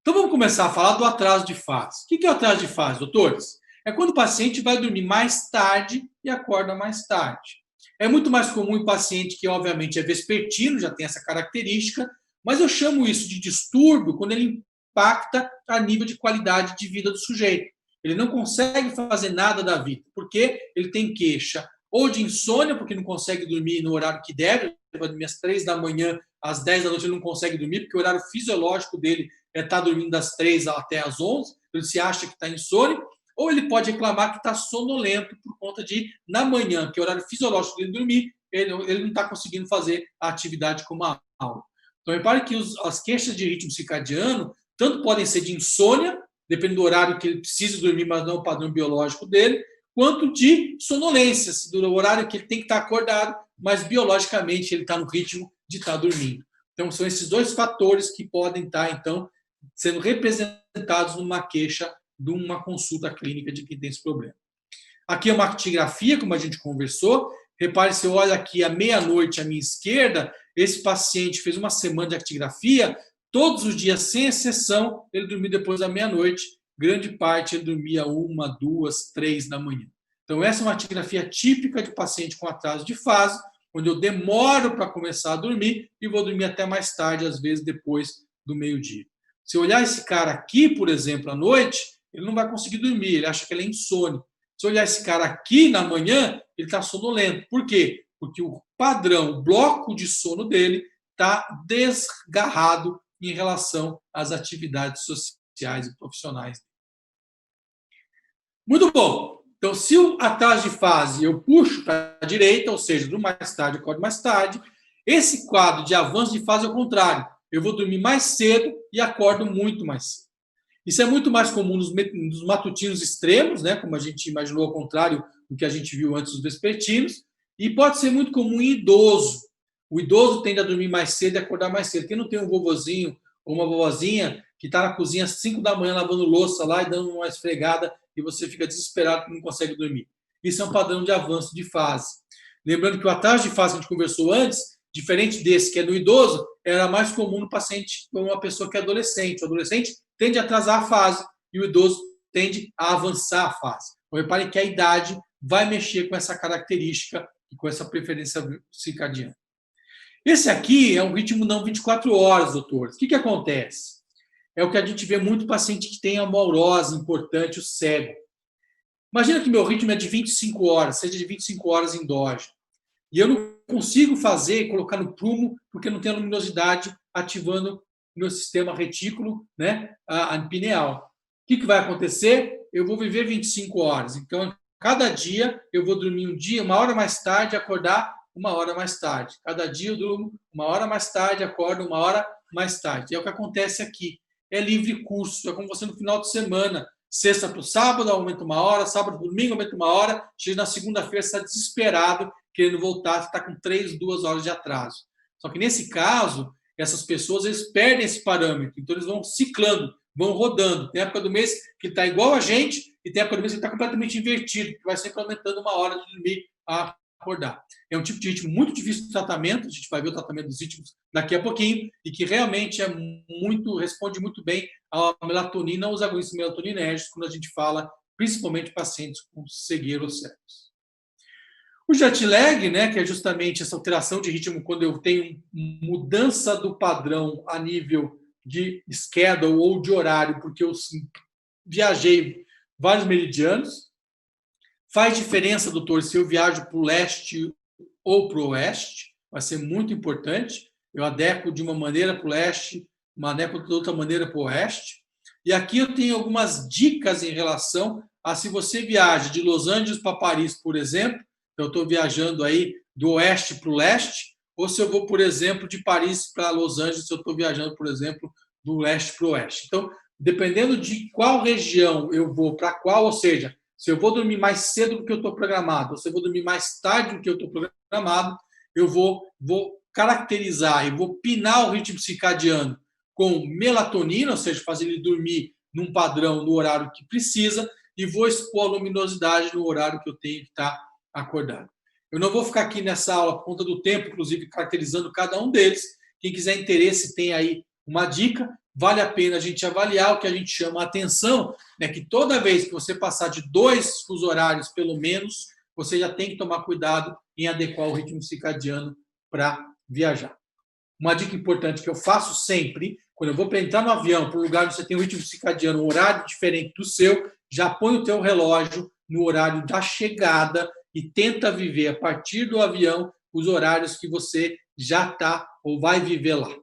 Então, vamos começar a falar do atraso de fase. O que é o atraso de fase, doutores? É quando o paciente vai dormir mais tarde e acorda mais tarde. É muito mais comum em paciente que, obviamente, é vespertino, já tem essa característica, mas eu chamo isso de distúrbio quando ele impacta a nível de qualidade de vida do sujeito. Ele não consegue fazer nada da vida, porque ele tem queixa ou de insônia, porque não consegue dormir no horário que deve, ele vai dormir às 3 da manhã, às 10 da noite ele não consegue dormir, porque o horário fisiológico dele é estar dormindo das 3 até às 11, ele se acha que está insônia, ou ele pode reclamar que está sonolento por conta de, na manhã, que é o horário fisiológico dele dormir, ele não está conseguindo fazer a atividade como a aula. Então, repare que as queixas de ritmo circadiano tanto podem ser de insônia, dependendo do horário que ele precisa dormir, mas não o padrão biológico dele, quanto de sonolência, se do horário que ele tem que estar acordado, mas biologicamente ele está no ritmo de estar dormindo. Então, são esses dois fatores que podem estar, então, sendo representados numa queixa de uma consulta clínica de quem tem esse problema. Aqui é uma actigrafia, como a gente conversou. Repare, se eu olho aqui à meia-noite à minha esquerda, esse paciente fez uma semana de actigrafia, todos os dias, sem exceção, ele dormiu depois da meia-noite, grande parte ele dormia 1, 2, 3 da manhã. Então, essa é uma actigrafia típica de paciente com atraso de fase, onde eu demoro para começar a dormir e vou dormir até mais tarde, às vezes depois do meio-dia. Se eu olhar esse cara aqui, por exemplo, à noite, ele não vai conseguir dormir, ele acha que ele é insônia. Se eu olhar esse cara aqui na manhã, ele está sonolento. Por quê? Porque o padrão, o bloco de sono dele está desgarrado em relação às atividades sociais e profissionais. Muito bom. Então, se o atraso de fase eu puxo para a direita, ou seja, durmo mais tarde, acordo mais tarde, esse quadro de avanço de fase é o contrário. Eu vou dormir mais cedo e acordo muito mais cedo. Isso é muito mais comum nos matutinos extremos, né, como a gente imaginou, ao contrário do que a gente viu antes dos vespertinos, e pode ser muito comum em idoso. O idoso tende a dormir mais cedo e acordar mais cedo. Quem não tem um vovozinho ou uma vovozinha que está na cozinha às 5 da manhã lavando louça lá e dando uma esfregada e você fica desesperado que não consegue dormir. Isso é um padrão de avanço de fase. Lembrando que o atraso de fase que a gente conversou antes, diferente desse que é no idoso, era mais comum no paciente com uma pessoa que é adolescente. O adolescente tende a atrasar a fase e o idoso tende a avançar a fase. Então, reparem que a idade vai mexer com essa característica e com essa preferência circadiana. Esse aqui é um ritmo não 24 horas, doutores. O que acontece? É o que a gente vê muito paciente que tem a amorose importante, o cego. Imagina que meu ritmo é de 25 horas, seja de 25 horas endógeno. E eu não consigo colocar no prumo, porque não tem a luminosidade ativando o meu sistema retículo, né, a pineal. O que vai acontecer? Eu vou viver 25 horas. Então, cada dia eu vou dormir um dia, 1 hora mais tarde, acordar 1 hora mais tarde. Cada dia eu durmo 1 hora mais tarde, acordo 1 hora mais tarde. É o que acontece aqui. É livre curso. É como você no final de semana. Sexta para o sábado, aumenta 1 hora. Sábado para o domingo, aumenta 1 hora. Chega na segunda-feira, você está desesperado, querendo voltar. Você está com 3, 2 horas de atraso. Só que nesse caso, essas pessoas eles perdem esse parâmetro. Então, eles vão ciclando, vão rodando. Tem época do mês que está igual a gente e tem época do mês que está completamente invertido, que vai sempre aumentando 1 hora de dormir a acordar. É um tipo de ritmo muito difícil de tratamento, a gente vai ver o tratamento dos ritmos daqui a pouquinho, e que realmente responde muito bem à melatonina, aos agonistas melatoninérgicos, quando a gente fala principalmente pacientes com cegueira ou cegos. O jet lag, né, que é justamente essa alteração de ritmo quando eu tenho mudança do padrão a nível de schedule ou de horário, porque eu viajei vários meridianos. Faz diferença, doutor, se eu viajo para o leste ou para o oeste, vai ser muito importante. Eu adequo de uma maneira para o leste, adequo de outra maneira para o oeste. E aqui eu tenho algumas dicas em relação a se você viaja de Los Angeles para Paris, por exemplo, eu estou viajando aí do oeste para o leste, ou se eu vou, por exemplo, de Paris para Los Angeles, se eu estou viajando, por exemplo, do leste para o oeste. Então, dependendo de qual região eu vou para qual, ou seja, se eu vou dormir mais cedo do que eu estou programado, ou se eu vou dormir mais tarde do que eu estou programado, eu vou caracterizar e vou pinar o ritmo circadiano com melatonina, ou seja, fazer ele dormir num padrão, no horário que precisa, e vou expor a luminosidade no horário que eu tenho que estar acordado. Eu não vou ficar aqui nessa aula por conta do tempo, inclusive caracterizando cada um deles. Quem quiser interesse tem aí uma dica. Vale a pena a gente avaliar o que a gente chama a atenção, né, que toda vez que você passar de 2 fusos horários, pelo menos, você já tem que tomar cuidado em adequar o ritmo circadiano para viajar. Uma dica importante que eu faço sempre, quando eu vou para entrar no avião, para um lugar onde você tem um ritmo circadiano, um horário diferente do seu, já põe o teu relógio no horário da chegada e tenta viver, a partir do avião, os horários que você já está ou vai viver lá.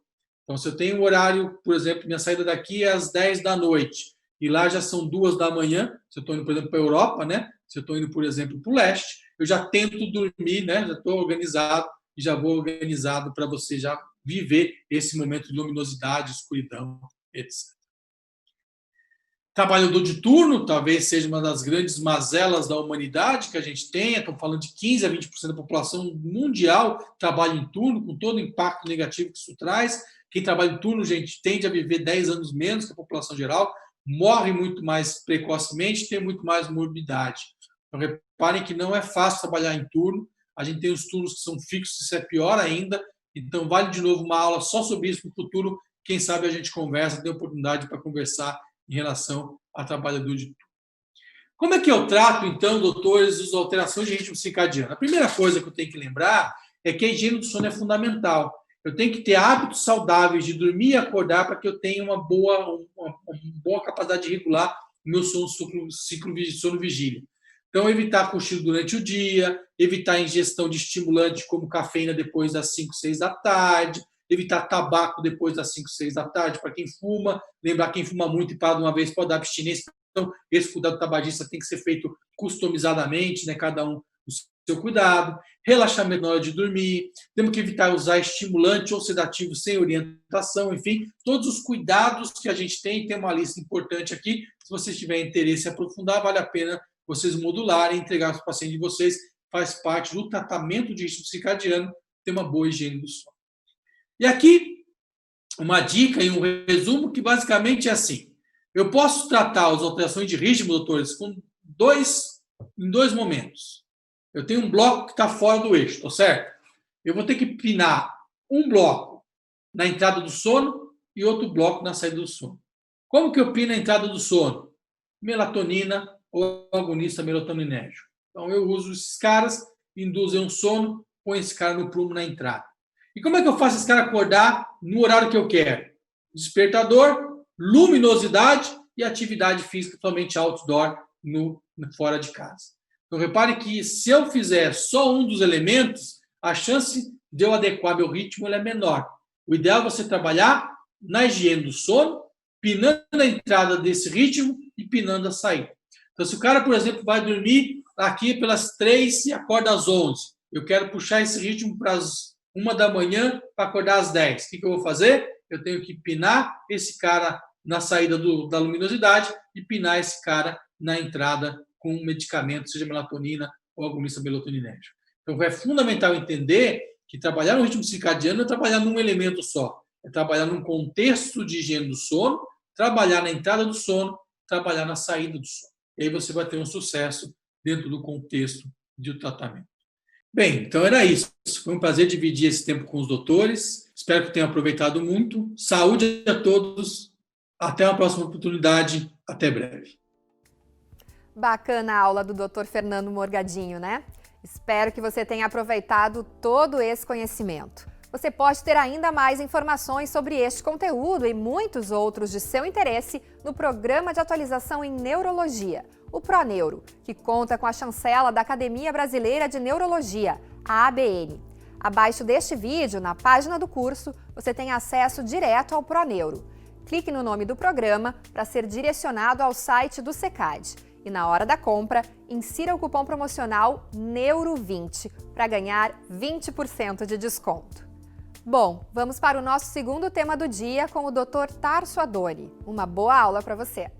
Então, se eu tenho um horário, por exemplo, minha saída daqui é às 10 da noite, e lá já são 2 da manhã, se eu estou indo, por exemplo, para a Europa, né? Se eu estou indo, por exemplo, para o leste, eu já tento dormir, né? Já estou organizado e já vou organizado para você já viver esse momento de luminosidade, escuridão, etc. Trabalhador de turno talvez seja uma das grandes mazelas da humanidade que a gente tenha. Estamos falando de 15 a 20% da população mundial trabalha em turno, com todo o impacto negativo que isso traz. Quem trabalha em turno, gente, tende a viver 10 anos menos que a população geral, morre muito mais precocemente, tem muito mais morbidade. Então, reparem que não é fácil trabalhar em turno. A gente tem os turnos que são fixos, isso é pior ainda. Então, vale de novo uma aula só sobre isso no futuro. Quem sabe a gente conversa, tem oportunidade para conversar em relação a trabalhador de turno. Como é que eu trato, então, doutores, as alterações de ritmo circadiano? A primeira coisa que eu tenho que lembrar é que a higiene do sono é fundamental. Eu tenho que ter hábitos saudáveis de dormir e acordar para que eu tenha uma boa capacidade de regular o meu ciclo de sono-vigília. Então, evitar cochilo durante o dia, evitar a ingestão de estimulantes como cafeína depois das 5, 6 da tarde, evitar tabaco depois das 5, 6 da tarde para quem fuma, lembrar quem fuma muito e para de uma vez pode dar abstinência. Então, esse cuidado tabagista tem que ser feito customizadamente, né? Cada um o seu cuidado. Relaxamento na hora de dormir, temos que evitar usar estimulante ou sedativo sem orientação, enfim, todos os cuidados que a gente tem uma lista importante aqui. Se vocês tiverem interesse em aprofundar, vale a pena vocês modularem e entregar para o paciente de vocês, faz parte do tratamento de ritmo circadiano ter uma boa higiene do sono. E aqui, uma dica e um resumo que basicamente é assim. Eu posso tratar as alterações de ritmo, doutores, em dois momentos. Eu tenho um bloco que está fora do eixo, tá certo? Eu vou ter que pinar um bloco na entrada do sono e outro bloco na saída do sono. Como que eu pino a entrada do sono? Melatonina ou agonista melatoninérgico. Então, eu uso esses caras, induzem um sono, põe esse cara no prumo na entrada. E como é que eu faço esse cara acordar no horário que eu quero? Despertador, luminosidade e atividade física totalmente outdoor fora de casa. Então, repare que se eu fizer só um dos elementos, a chance de eu adequar meu ritmo é menor. O ideal é você trabalhar na higiene do sono, pinando a entrada desse ritmo e pinando a saída. Então, se o cara, por exemplo, vai dormir aqui pelas 3 e acorda às 11, eu quero puxar esse ritmo para as 1 da manhã para acordar às 10. O que eu vou fazer? Eu tenho que pinar esse cara na saída da luminosidade e pinar esse cara na entrada com um medicamento, seja melatonina ou agonista melatoninérgico. Então, é fundamental entender que trabalhar no ritmo circadiano é trabalhar num elemento só. É trabalhar num contexto de higiene do sono, trabalhar na entrada do sono, trabalhar na saída do sono. E aí você vai ter um sucesso dentro do contexto de tratamento. Bem, então era isso. Foi um prazer dividir esse tempo com os doutores. Espero que tenham aproveitado muito. Saúde a todos. Até uma próxima oportunidade. Até breve. Bacana a aula do Dr. Fernando Morgadinho, né? Espero que você tenha aproveitado todo esse conhecimento. Você pode ter ainda mais informações sobre este conteúdo e muitos outros de seu interesse no Programa de Atualização em Neurologia, o ProNeuro, que conta com a chancela da Academia Brasileira de Neurologia, a ABN. Abaixo deste vídeo, na página do curso, você tem acesso direto ao ProNeuro. Clique no nome do programa para ser direcionado ao site do SECAD. E na hora da compra, insira o cupom promocional NEURO20 para ganhar 20% de desconto. Bom, vamos para o nosso segundo tema do dia com o Dr. Tarso Adoni. Uma boa aula para você!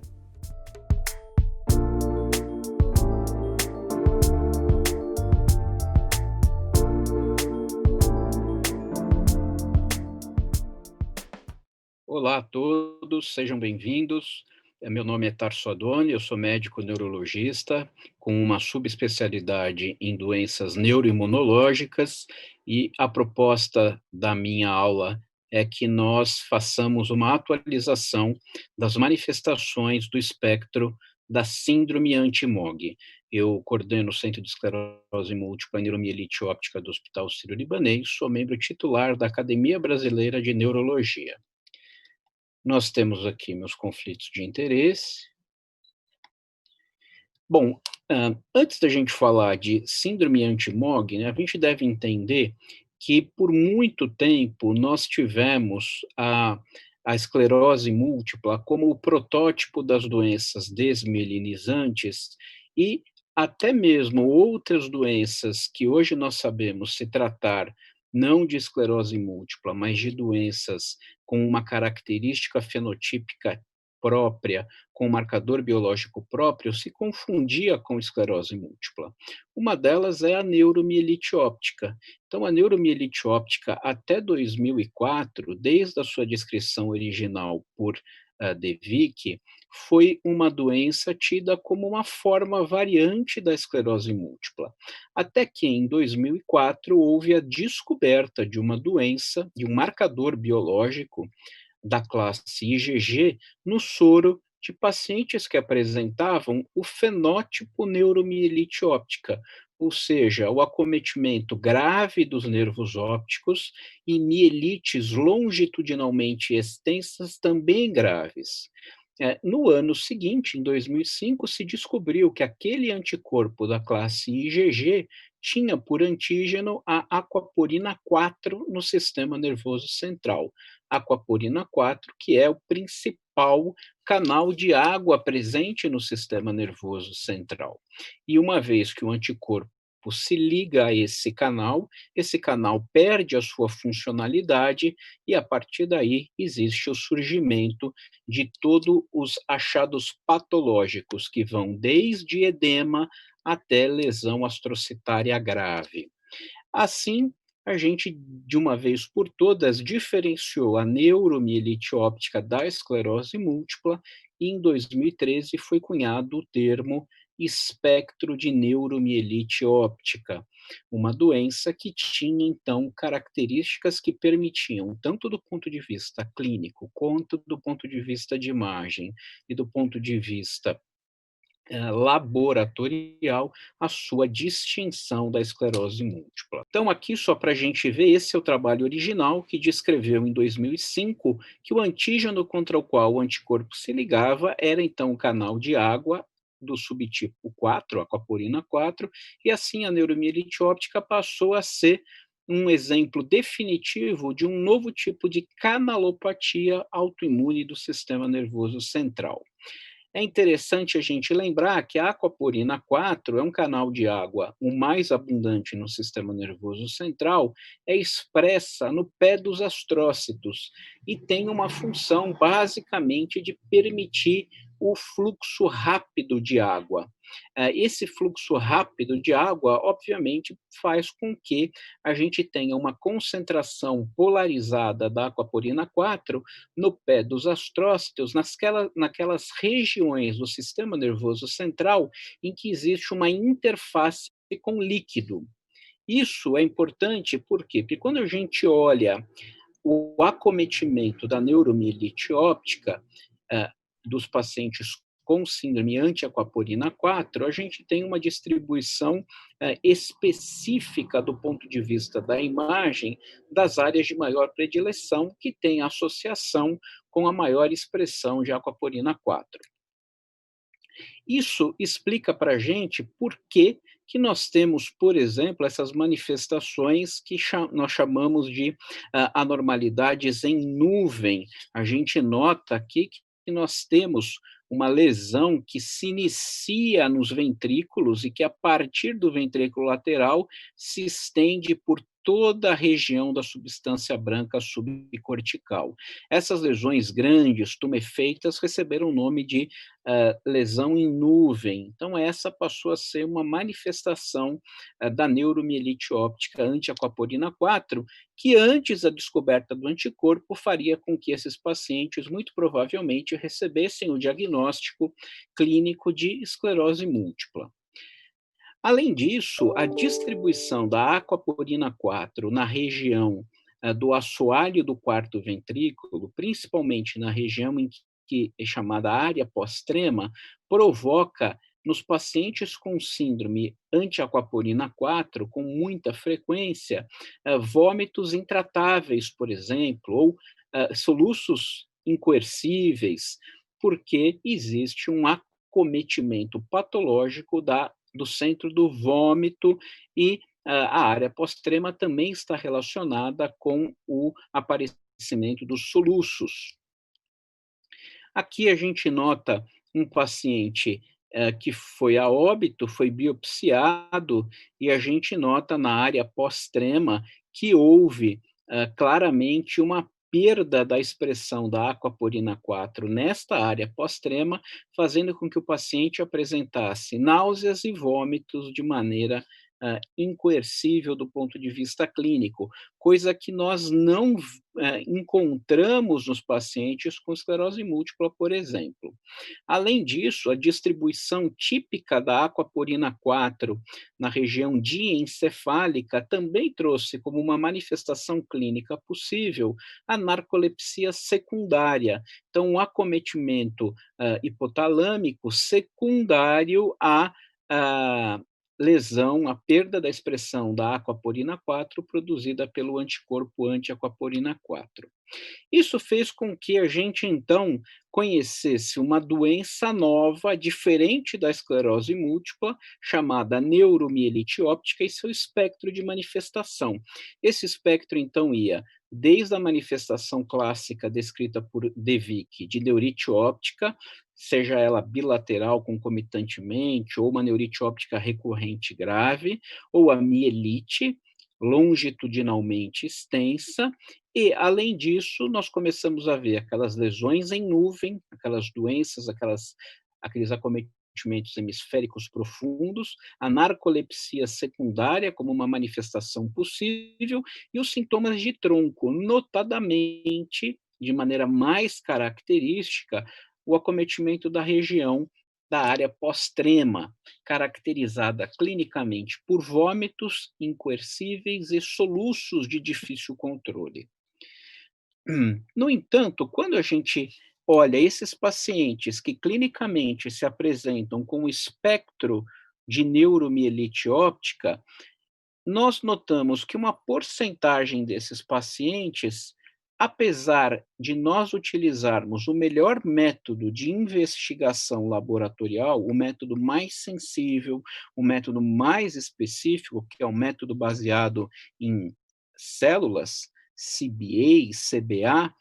Olá a todos, sejam bem-vindos. Meu nome é Tarso Adoni, eu sou médico neurologista com uma subespecialidade em doenças neuroimunológicas e a proposta da minha aula é que nós façamos uma atualização das manifestações do espectro da síndrome anti-MOG. Eu coordeno o Centro de Esclerose Múltipla e Neuromielite Óptica do Hospital Sírio-Libanês, sou membro titular da Academia Brasileira de Neurologia. Nós temos aqui meus conflitos de interesse. Bom, antes da gente falar de síndrome anti-MOG, né, a gente deve entender que por muito tempo nós tivemos a esclerose múltipla como o protótipo das doenças desmielinizantes e até mesmo outras doenças que hoje nós sabemos se tratar não de esclerose múltipla, mas de doenças com uma característica fenotípica própria, com um marcador biológico próprio, se confundia com esclerose múltipla. Uma delas é a neuromielite óptica. Então, a neuromielite óptica, até 2004, desde a sua descrição original por De Vick, foi uma doença tida como uma forma variante da esclerose múltipla. Até que, em 2004, houve a descoberta de uma doença, de um marcador biológico da classe IgG no soro de pacientes que apresentavam o fenótipo neuromielite óptica, ou seja, o acometimento grave dos nervos ópticos e mielites longitudinalmente extensas também graves. No ano seguinte, em 2005, se descobriu que aquele anticorpo da classe IgG tinha por antígeno a aquaporina 4 no sistema nervoso central. Aquaporina 4, que é o principal canal de água presente no sistema nervoso central. E uma vez que o anticorpo se liga a esse canal perde a sua funcionalidade e, a partir daí, existe o surgimento de todos os achados patológicos, que vão desde edema até lesão astrocitária grave. Assim, a gente, de uma vez por todas, diferenciou a neuromielite óptica da esclerose múltipla e, em 2013, foi cunhado o termo espectro de neuromielite óptica, uma doença que tinha, então, características que permitiam, tanto do ponto de vista clínico, quanto do ponto de vista de imagem e do ponto de vista laboratorial, a sua distinção da esclerose múltipla. Então, aqui, só para a gente ver, esse é o trabalho original que descreveu em 2005 que o antígeno contra o qual o anticorpo se ligava era, então, o canal de água do subtipo 4, aquaporina 4, e assim a neuromielite óptica passou a ser um exemplo definitivo de um novo tipo de canalopatia autoimune do sistema nervoso central. É interessante a gente lembrar que a aquaporina 4 é um canal de água o mais abundante no sistema nervoso central, é expressa no pé dos astrócitos e tem uma função basicamente de permitir o fluxo rápido de água. Esse fluxo rápido de água, obviamente, faz com que a gente tenha uma concentração polarizada da aquaporina 4 no pé dos astrócitos, naquelas regiões do sistema nervoso central em que existe uma interface com líquido. Isso é importante por quê? Porque quando a gente olha o acometimento da neuromielite óptica eh, dos pacientes com síndrome anti-aquaporina 4, a gente tem uma distribuição específica do ponto de vista da imagem das áreas de maior predileção que tem associação com a maior expressão de aquaporina 4. Isso explica para a gente por que nós temos, por exemplo, essas manifestações que nós chamamos de anormalidades em nuvem. A gente nota aqui que nós temos uma lesão que se inicia nos ventrículos e que, a partir do ventrículo lateral, se estende por toda a região da substância branca subcortical. Essas lesões grandes, tumefeitas, receberam o nome de lesão em nuvem. Então, essa passou a ser uma manifestação da neuromielite óptica anti-aquaporina 4, que antes da descoberta do anticorpo faria com que esses pacientes, muito provavelmente, recebessem o diagnóstico clínico de esclerose múltipla. Além disso, a distribuição da aquaporina 4 na região do assoalho do quarto ventrículo, principalmente na região em que é chamada área pós-trema, provoca nos pacientes com síndrome anti-aquaporina 4, com muita frequência, vômitos intratáveis, por exemplo, ou soluços incoercíveis, porque existe um acometimento patológico do centro do vômito e a área pós-trema também está relacionada com o aparecimento dos soluços. Aqui a gente nota um paciente que foi a óbito, foi biopsiado, e a gente nota na área pós-trema que houve claramente uma perda da expressão da aquaporina 4 nesta área pós-trema, fazendo com que o paciente apresentasse náuseas e vômitos de maneira incoercível do ponto de vista clínico, coisa que nós não encontramos nos pacientes com esclerose múltipla, por exemplo. Além disso, a distribuição típica da aquaporina 4 na região diencefálica também trouxe como uma manifestação clínica possível a narcolepsia secundária, então um acometimento hipotalâmico secundário à lesão, a perda da expressão da aquaporina 4 produzida pelo anticorpo anti-aquaporina 4. Isso fez com que a gente, então, conhecesse uma doença nova, diferente da esclerose múltipla, chamada neuromielite óptica, e seu espectro de manifestação. Esse espectro, então, ia desde a manifestação clássica descrita por De Vick de neurite óptica, seja ela bilateral concomitantemente, ou uma neurite óptica recorrente grave, ou a mielite, longitudinalmente extensa, e, além disso, nós começamos a ver aquelas lesões em nuvem, aquelas doenças, aqueles acometimentos acometimentos hemisféricos profundos, a narcolepsia secundária como uma manifestação possível e os sintomas de tronco, notadamente, de maneira mais característica, o acometimento da região da área pós-trema, caracterizada clinicamente por vômitos incoercíveis e soluços de difícil controle. No entanto, quando a gente olha esses pacientes que clinicamente se apresentam com o espectro de neuromielite óptica, nós notamos que uma porcentagem desses pacientes, apesar de nós utilizarmos o melhor método de investigação laboratorial, o método mais sensível, o método mais específico, que é o método baseado em células, CBA, CBA,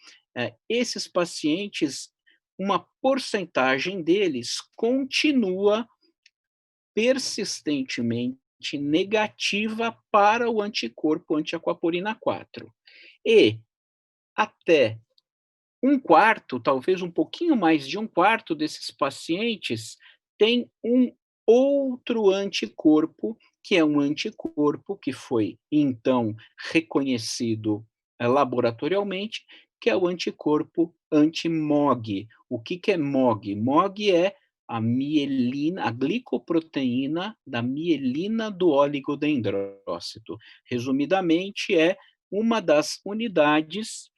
esses pacientes, uma porcentagem deles continua persistentemente negativa para o anticorpo anti-aquaporina 4. E até um quarto, talvez um pouquinho mais de um quarto desses pacientes tem um outro anticorpo, que é um anticorpo que foi, então, reconhecido laboratorialmente, que é o anticorpo anti-MOG. O que é MOG? MOG é a mielina, a glicoproteína da mielina do oligodendrócito. Resumidamente, é uma das unidades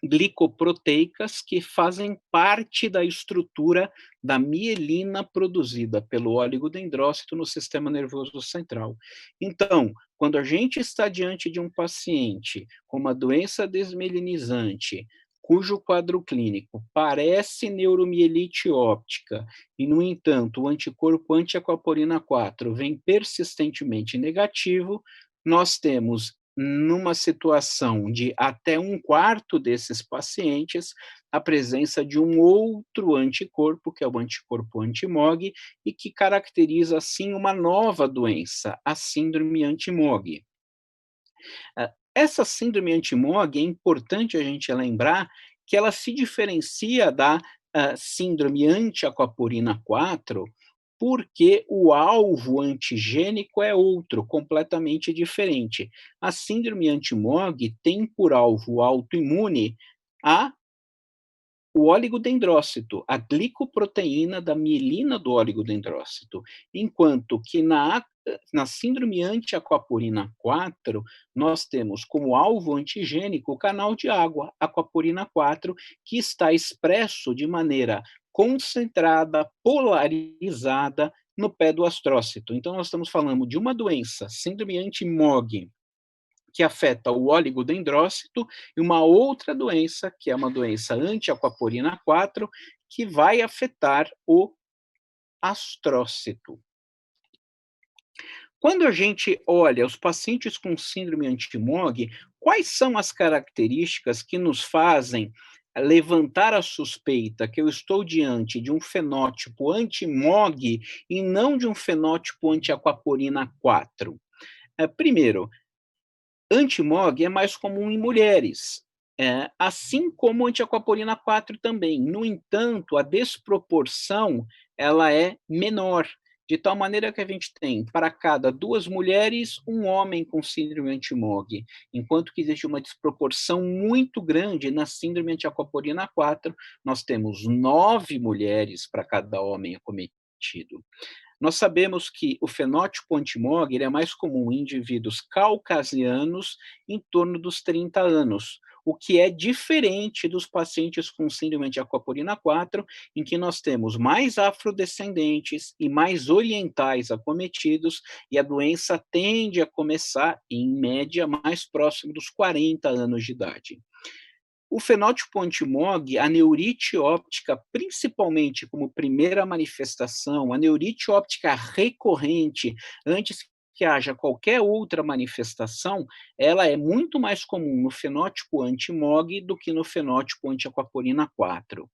glicoproteicas que fazem parte da estrutura da mielina produzida pelo oligodendrócito no sistema nervoso central. Então, quando a gente está diante de um paciente com uma doença desmelinizante, cujo quadro clínico parece neuromielite óptica, e, no entanto, o anticorpo anti-aquaporina 4 vem persistentemente negativo, nós temos numa situação de até um quarto desses pacientes, a presença de um outro anticorpo, que é o anticorpo anti-MOG, e que caracteriza, assim, uma nova doença, a síndrome anti-MOG. Essa síndrome anti-MOG, é importante a gente lembrar que ela se diferencia da síndrome anti-aquaporina 4, porque o alvo antigênico é outro, completamente diferente. A síndrome anti-MOG tem por alvo autoimune o oligodendrócito, a glicoproteína da mielina do oligodendrócito, enquanto que na síndrome anti-aquaporina 4, nós temos como alvo antigênico o canal de água, aquaporina 4, que está expresso de maneira concentrada, polarizada no pé do astrócito. Então, nós estamos falando de uma doença, síndrome anti-MOG, que afeta o oligodendrócito, e uma outra doença, que é uma doença anti-aquaporina 4, que vai afetar o astrócito. Quando a gente olha os pacientes com síndrome anti-MOG, quais são as características que nos fazem levantar a suspeita que eu estou diante de um fenótipo anti-MOG e não de um fenótipo anti-aquaporina 4? Primeiro, anti-MOG é mais comum em mulheres, assim como anti-aquaporina 4 também. No entanto, a desproporção ela é menor, de tal maneira que a gente tem, para cada 2 mulheres, um homem com síndrome anti-MOG, enquanto que existe uma desproporção muito grande na síndrome anti-aquaporina 4, nós temos 9 mulheres para cada homem acometido. Nós sabemos que o fenótipo anti-MOG é mais comum em indivíduos caucasianos em torno dos 30 anos, o que é diferente dos pacientes com síndrome de aquaporina 4, em que nós temos mais afrodescendentes e mais orientais acometidos, e a doença tende a começar, em média, mais próximo dos 40 anos de idade. O fenótipo anti-MOG, a neurite óptica, principalmente como primeira manifestação, a neurite óptica recorrente, antes que haja qualquer outra manifestação, ela é muito mais comum no fenótipo anti-MOG do que no fenótipo anti-aquaporina 4.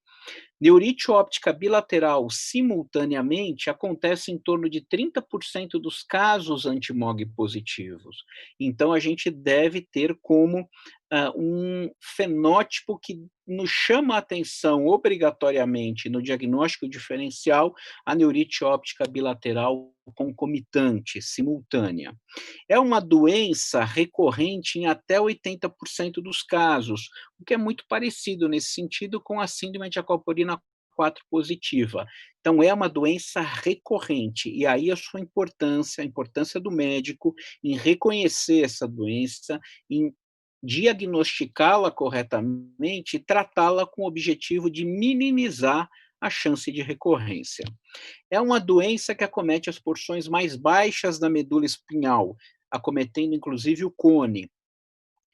Neurite óptica bilateral simultaneamente acontece em torno de 30% dos casos anti-MOG positivos. Então, a gente deve ter como um fenótipo que nos chama a atenção obrigatoriamente no diagnóstico diferencial a neurite óptica bilateral concomitante, simultânea. É uma doença recorrente em até 80% dos casos, o que é muito parecido nesse sentido com a síndrome de aquaporina 4 positiva. Então, é uma doença recorrente, e aí a importância do médico em reconhecer essa doença, em diagnosticá-la corretamente e tratá-la com o objetivo de minimizar a chance de recorrência. É uma doença que acomete as porções mais baixas da medula espinhal, acometendo inclusive o cone.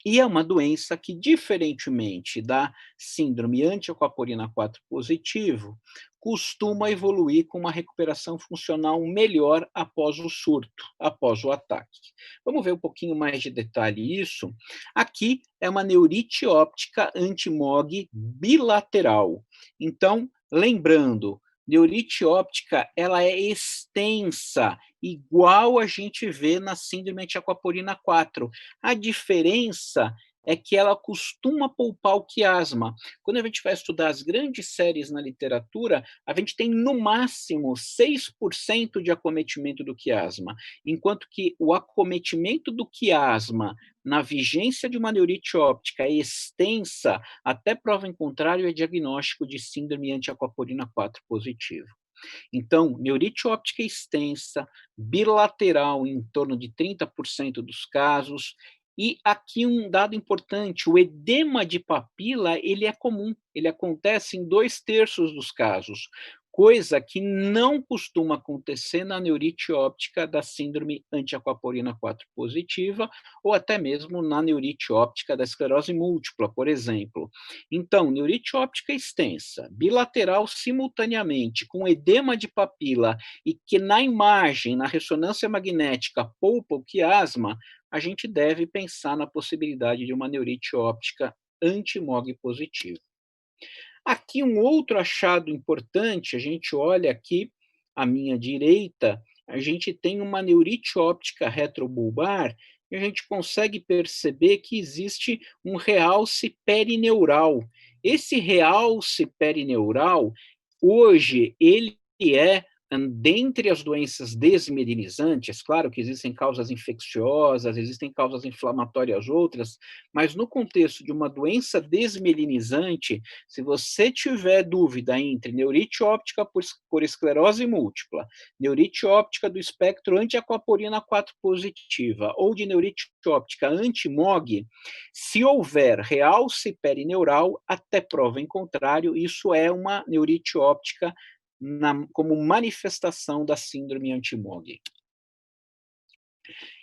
E é uma doença que, diferentemente da síndrome antiaquaporina 4 positivo, costuma evoluir com uma recuperação funcional melhor após o surto, após o ataque. Vamos ver um pouquinho mais de detalhe isso. Aqui é uma neurite óptica anti-MOG bilateral. Então, lembrando, neurite óptica ela é extensa, igual a gente vê na síndrome de aquaporina 4. A diferença é que ela costuma poupar o quiasma. Quando a gente vai estudar as grandes séries na literatura, a gente tem no máximo 6% de acometimento do quiasma, enquanto que o acometimento do quiasma na vigência de uma neurite óptica extensa, até prova em contrário, é diagnóstico de síndrome antiaquaporina 4 positivo. Então, neurite óptica extensa, bilateral em torno de 30% dos casos, e aqui um dado importante, o edema de papila, ele é comum, ele acontece em 2/3 dos casos, coisa que não costuma acontecer na neurite óptica da síndrome antiaquaporina 4 positiva, ou até mesmo na neurite óptica da esclerose múltipla, por exemplo. Então, neurite óptica extensa, bilateral simultaneamente, com edema de papila e que na imagem, na ressonância magnética, poupa o quiasma, a gente deve pensar na possibilidade de uma neurite óptica anti-MOG positivo. Aqui um outro achado importante, a gente olha aqui à minha direita, a gente tem uma neurite óptica retrobulbar e a gente consegue perceber que existe um realce perineural. Esse realce perineural, hoje, ele é dentre as doenças desmielinizantes, claro que existem causas infecciosas, existem causas inflamatórias outras, mas no contexto de uma doença desmielinizante, se você tiver dúvida entre neurite óptica por esclerose múltipla, neurite óptica do espectro antiaquaporina 4 positiva ou de neurite óptica anti-MOG, se houver realce perineural, até prova em contrário, isso é uma neurite óptica como manifestação da síndrome anti-MOG.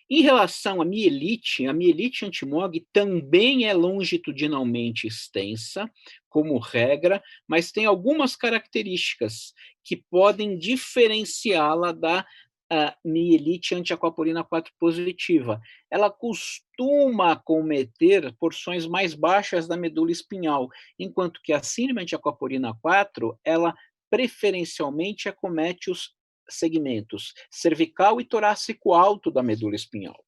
Em relação à mielite anti-MOG também é longitudinalmente extensa, como regra, mas tem algumas características que podem diferenciá-la da mielite antiaquaporina 4 positiva. Ela costuma acometer porções mais baixas da medula espinhal, enquanto que a síndrome antiaquaporina 4, ela preferencialmente acomete os segmentos cervical e torácico alto da medula espinhal.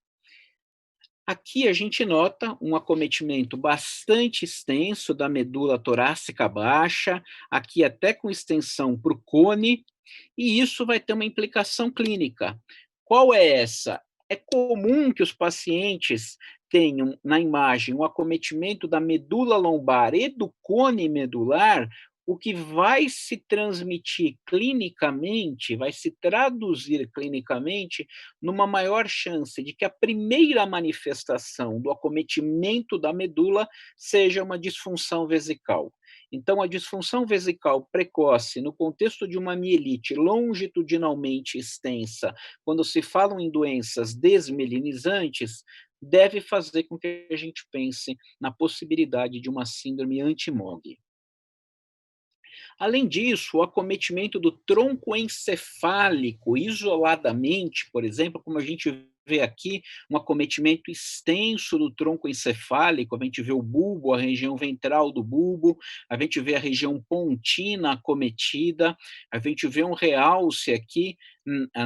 Aqui a gente nota um acometimento bastante extenso da medula torácica baixa, aqui até com extensão para o cone, e isso vai ter uma implicação clínica. Qual é essa? É comum que os pacientes tenham na imagem um acometimento da medula lombar e do cone medular, o que vai se transmitir clinicamente, vai se traduzir clinicamente numa maior chance de que a primeira manifestação do acometimento da medula seja uma disfunção vesical. Então, a disfunção vesical precoce, no contexto de uma mielite longitudinalmente extensa, quando se falam em doenças desmelinizantes, deve fazer com que a gente pense na possibilidade de uma síndrome anti-MOG. Além disso, o acometimento do tronco encefálico isoladamente, por exemplo, como a gente vê aqui um acometimento extenso do tronco encefálico, a gente vê o bulbo, a região ventral do bulbo, a gente vê a região pontina acometida, a gente vê um realce aqui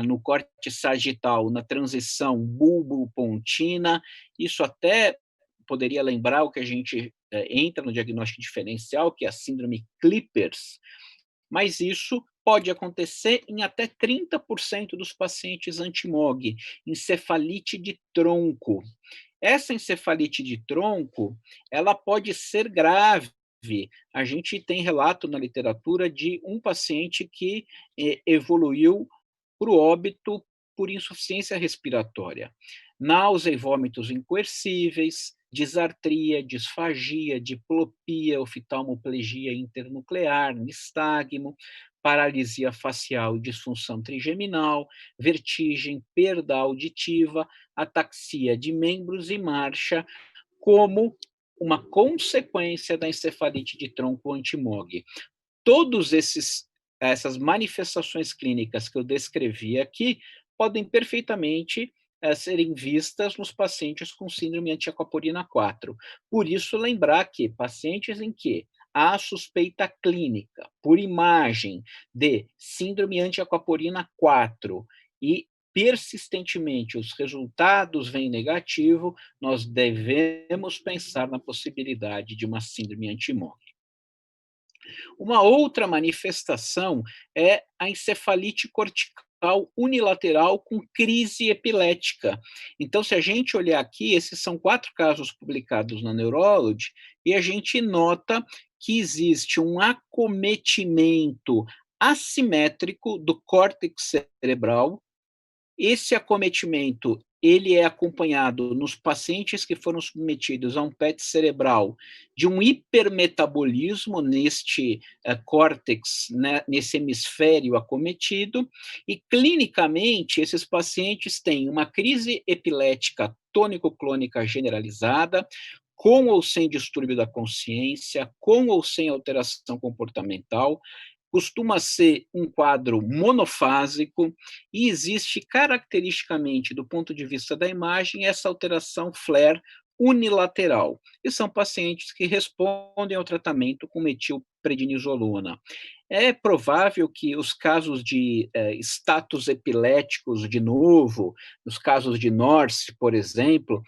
no corte sagital, na transição bulbo-pontina. Isso até poderia lembrar o que a gente entra no diagnóstico diferencial, que é a síndrome Clippers, mas isso pode acontecer em até 30% dos pacientes anti-MOG, encefalite de tronco. Essa encefalite de tronco, ela pode ser grave. A gente tem relato na literatura de um paciente que evoluiu para o óbito por insuficiência respiratória. Náusea e vômitos incoercíveis, disartria, disfagia, diplopia, oftalmoplegia internuclear, nistagmo, paralisia facial e disfunção trigeminal, vertigem, perda auditiva, ataxia de membros e marcha, como uma consequência da encefalite de tronco anti-MOG. Todos essas manifestações clínicas que eu descrevi aqui podem perfeitamente serem vistas nos pacientes com síndrome antiaquaporina 4. Por isso, lembrar que pacientes em que há suspeita clínica, por imagem, de síndrome antiaquaporina 4 e persistentemente os resultados vêm negativo, nós devemos pensar na possibilidade de uma síndrome anti-MOG. Uma outra manifestação é a encefalite cortical unilateral com crise epilética. Então, se a gente olhar aqui, esses são 4 casos publicados na Neurology, e a gente nota que existe um acometimento assimétrico do córtex cerebral. Esse acometimento, ele é acompanhado nos pacientes que foram submetidos a um PET cerebral de um hipermetabolismo neste córtex, né, nesse hemisfério acometido, e clinicamente esses pacientes têm uma crise epilética tônico-clônica generalizada, com ou sem distúrbio da consciência, com ou sem alteração comportamental, costuma ser um quadro monofásico e existe caracteristicamente, do ponto de vista da imagem, essa alteração flare unilateral. E são pacientes que respondem ao tratamento com metilprednisolona. É provável que os casos de status epiléticos, de novo, nos casos de Norse, por exemplo,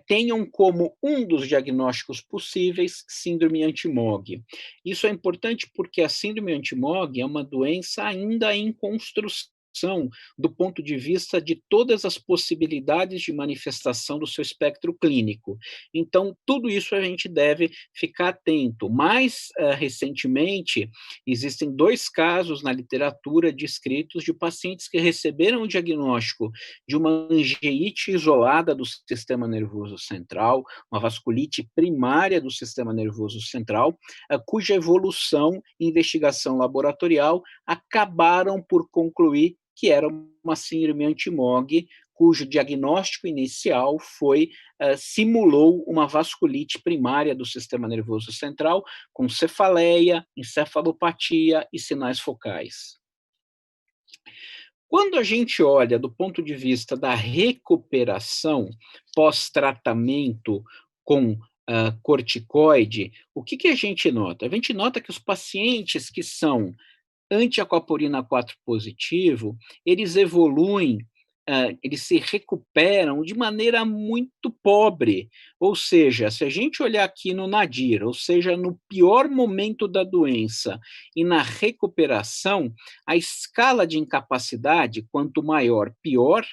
tenham como um dos diagnósticos possíveis síndrome anti-MOG. Isso é importante porque a síndrome anti-MOG é uma doença ainda em construção do ponto de vista de todas as possibilidades de manifestação do seu espectro clínico. Então, tudo isso a gente deve ficar atento. Mais recentemente, existem 2 casos na literatura descritos de pacientes que receberam o diagnóstico de uma angeite isolada do sistema nervoso central, uma vasculite primária do sistema nervoso central, cuja evolução e investigação laboratorial acabaram por concluir que era uma síndrome anti-MOG, cujo diagnóstico inicial simulou uma vasculite primária do sistema nervoso central, com cefaleia, encefalopatia e sinais focais. Quando a gente olha do ponto de vista da recuperação pós-tratamento com corticoide, o que a gente nota? A gente nota que os pacientes que são antiaquaporina 4 positivo, eles evoluem, eles se recuperam de maneira muito pobre. Ou seja, se a gente olhar aqui no nadir, ou seja, no pior momento da doença e na recuperação, a escala de incapacidade, quanto maior, pior,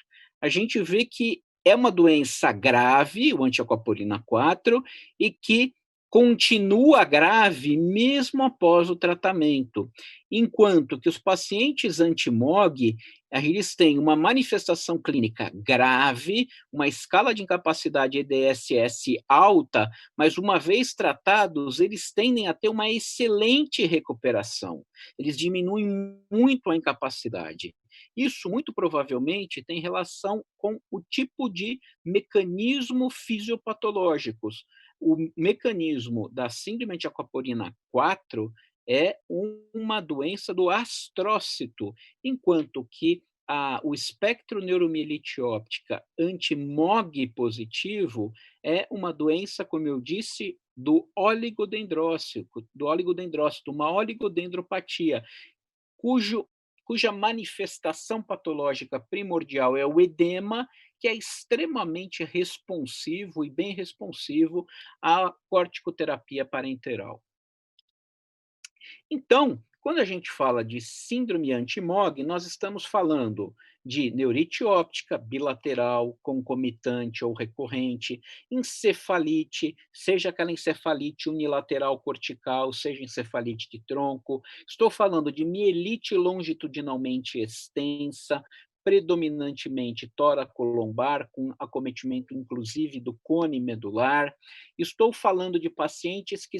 a gente vê que é uma doença grave, o antiaquaporina 4, e que continua grave mesmo após o tratamento, enquanto que os pacientes anti-MOG, eles têm uma manifestação clínica grave, uma escala de incapacidade EDSS alta, mas uma vez tratados, eles tendem a ter uma excelente recuperação, eles diminuem muito a incapacidade. Isso, muito provavelmente, tem relação com o tipo de mecanismo fisiopatológicos. O mecanismo da síndrome de aquaporina 4 é uma doença do astrócito, enquanto que o espectro neuromielite óptica anti-MOG positivo é uma doença, como eu disse, do oligodendrócito, uma oligodendropatia, cuja manifestação patológica primordial é o edema, que é extremamente responsivo e bem responsivo à corticoterapia parenteral. Então, quando a gente fala de síndrome anti-MOG, nós estamos falando de neurite óptica bilateral, concomitante ou recorrente, encefalite, seja aquela encefalite unilateral cortical, seja encefalite de tronco. Estou falando de mielite longitudinalmente extensa, predominantemente tóraco-lombar, com acometimento inclusive do cone medular. Estou falando de pacientes que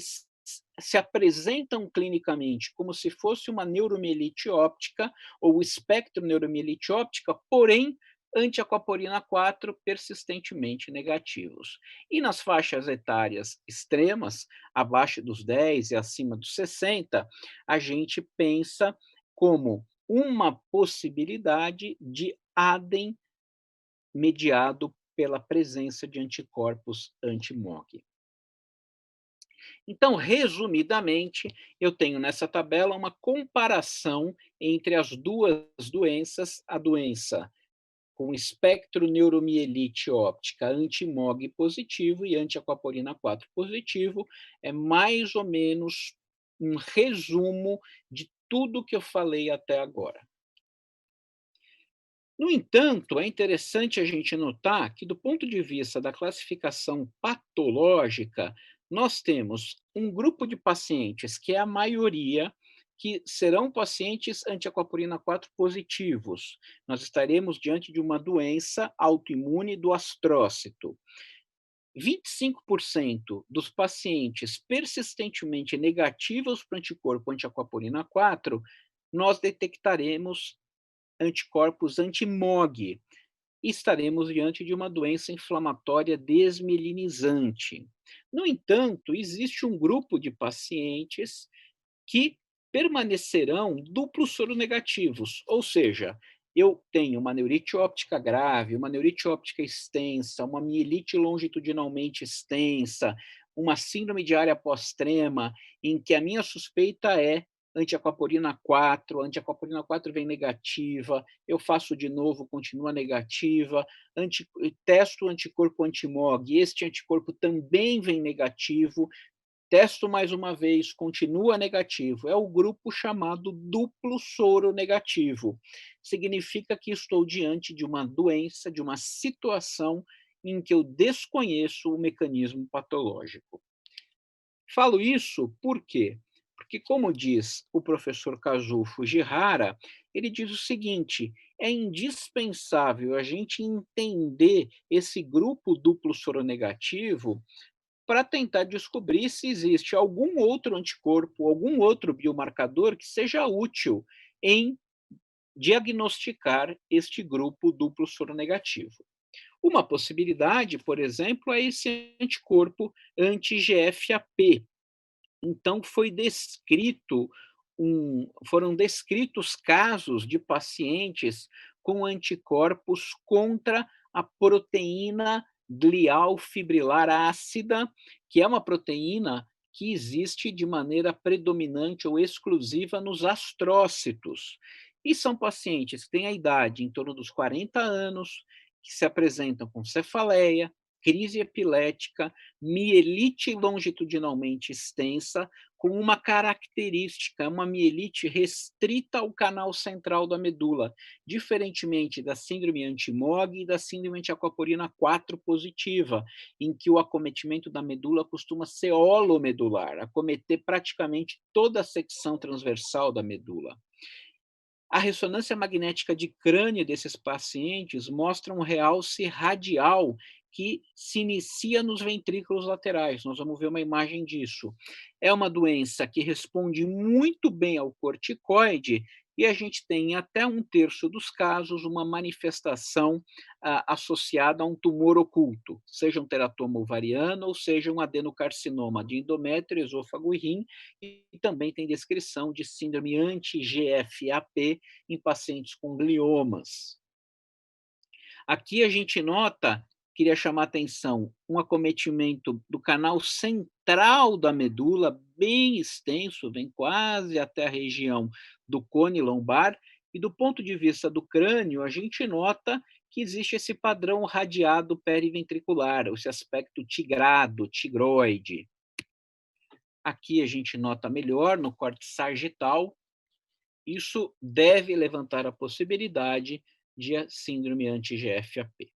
se apresentam clinicamente como se fosse uma neuromielite óptica ou espectro neuromielite óptica, porém anti-aquaporina 4 persistentemente negativos. E nas faixas etárias extremas, abaixo dos 10 e acima dos 60, a gente pensa como uma possibilidade de ADEM mediado pela presença de anticorpos anti-MOG. Então, resumidamente, eu tenho nessa tabela uma comparação entre as duas doenças, a doença com espectro neuromielite óptica anti-MOG positivo e anti-aquaporina 4 positivo, é mais ou menos um resumo de tudo que eu falei até agora. No entanto, é interessante a gente notar que, do ponto de vista da classificação patológica, nós temos um grupo de pacientes, que é a maioria, que serão pacientes anti-aquaporina 4 positivos. Nós estaremos diante de uma doença autoimune do astrócito. 25% dos pacientes persistentemente negativos para o anticorpo anti-aquaporina 4, nós detectaremos anticorpos anti-MOG, e estaremos diante de uma doença inflamatória desmielinizante. No entanto, existe um grupo de pacientes que permanecerão duplos soronegativos, ou seja, eu tenho uma neurite óptica grave, uma neurite óptica extensa, uma mielite longitudinalmente extensa, uma síndrome de área pós-trema, em que a minha suspeita é anti-aquaporina 4, a anti-aquaporina 4 vem negativa, eu faço de novo, continua negativa, testo o anticorpo anti-MOG, este anticorpo também vem negativo, testo mais uma vez, continua negativo. É o grupo chamado duplo soro negativo. Significa que estou diante de uma doença, de uma situação em que eu desconheço o mecanismo patológico. Falo isso por quê? Porque, como diz o professor Kazuo Fujihara, ele diz o seguinte: é indispensável a gente entender esse grupo duplo soronegativo para tentar descobrir se existe algum outro anticorpo, algum outro biomarcador que seja útil em diagnosticar este grupo duplo soronegativo. Uma possibilidade, por exemplo, é esse anticorpo anti-GFAP. Então, foram descritos casos de pacientes com anticorpos contra a proteína glial fibrilar ácida, que é uma proteína que existe de maneira predominante ou exclusiva nos astrócitos. E são pacientes que têm a idade em torno dos 40 anos, que se apresentam com cefaleia, crise epilética, mielite longitudinalmente extensa, com uma característica, uma mielite restrita ao canal central da medula, diferentemente da síndrome anti-MOG e da síndrome anti-aquaporina 4 positiva, em que o acometimento da medula costuma ser holomedular, acometer praticamente toda a secção transversal da medula. A ressonância magnética de crânio desses pacientes mostra um realce radial que se inicia nos ventrículos laterais. Nós vamos ver uma imagem disso. É uma doença que responde muito bem ao corticoide e a gente tem, em até um terço dos casos, uma manifestação associada a um tumor oculto, seja um teratoma ovariano ou seja um adenocarcinoma de endométrio, esôfago e rim, e também tem descrição de síndrome anti-GFAP em pacientes com gliomas. Aqui a gente nota, queria chamar a atenção, um acometimento do canal central da medula, bem extenso, vem quase até a região do cone lombar, e do ponto de vista do crânio, a gente nota que existe esse padrão radiado periventricular, esse aspecto tigrado, tigroide. Aqui a gente nota melhor no córtex sagital. Isso deve levantar a possibilidade de síndrome anti-GFAP.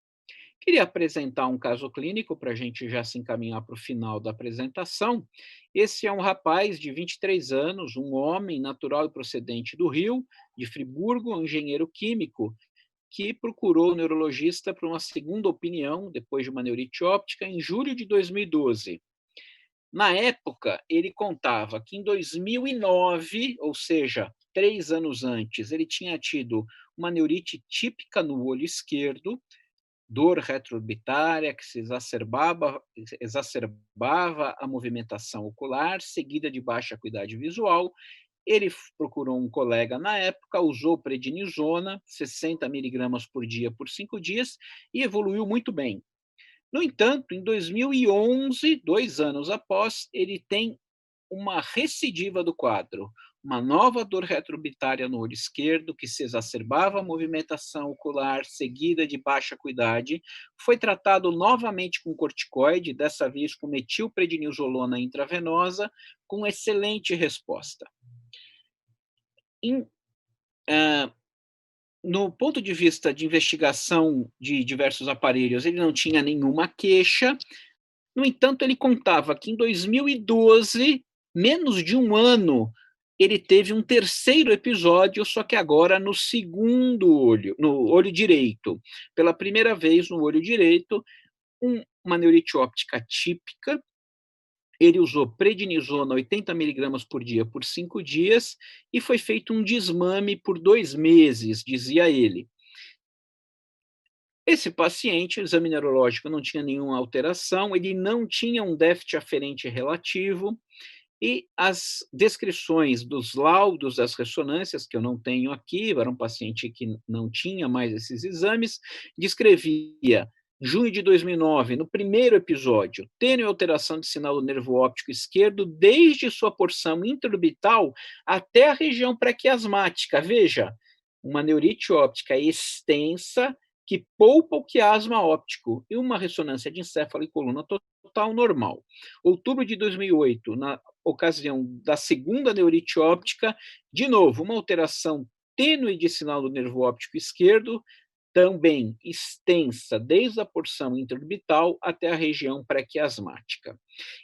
Queria apresentar um caso clínico para a gente já se encaminhar para o final da apresentação. Esse é um rapaz de 23 anos, um homem natural e procedente do Rio, de Friburgo, um engenheiro químico, que procurou o neurologista para uma segunda opinião, depois de uma neurite óptica, em julho de 2012. Na época, ele contava que em 2009, ou seja, 3 anos antes, ele tinha tido uma neurite típica no olho esquerdo, dor retroorbitária que se exacerbava a movimentação ocular, seguida de baixa acuidade visual. Ele procurou um colega na época, usou prednisona, 60 miligramas por dia por 5 dias, e evoluiu muito bem. No entanto, em 2011, 2 anos após, ele tem uma recidiva do quadro, uma nova dor retroorbitária no olho esquerdo, que se exacerbava a movimentação ocular, seguida de baixa acuidade, foi tratado novamente com corticoide, dessa vez com metilprednisolona intravenosa, com excelente resposta. No ponto de vista de investigação de diversos aparelhos, ele não tinha nenhuma queixa. No entanto, ele contava que em 2012, menos de um ano, ele teve um terceiro episódio, só que agora no segundo olho, no olho direito. Pela primeira vez no olho direito, uma neurite óptica típica. Ele usou prednisona 80 miligramas por dia por 5 dias e foi feito um desmame por 2 meses, dizia ele. Esse paciente, o exame neurológico não tinha nenhuma alteração, ele não tinha um déficit aferente relativo, e as descrições dos laudos das ressonâncias, que eu não tenho aqui, era um paciente que não tinha mais esses exames, descrevia, junho de 2009, no primeiro episódio, tênue alteração de sinal do nervo óptico esquerdo desde sua porção intraorbital até a região pré-quiasmática. Veja, uma neurite óptica extensa que poupa o quiasma óptico e uma ressonância de encéfalo e coluna total normal. Outubro de 2008, na ocasião da segunda neurite óptica, de novo, uma alteração tênue de sinal do nervo óptico esquerdo, também extensa desde a porção intraorbital até a região pré-quiasmática.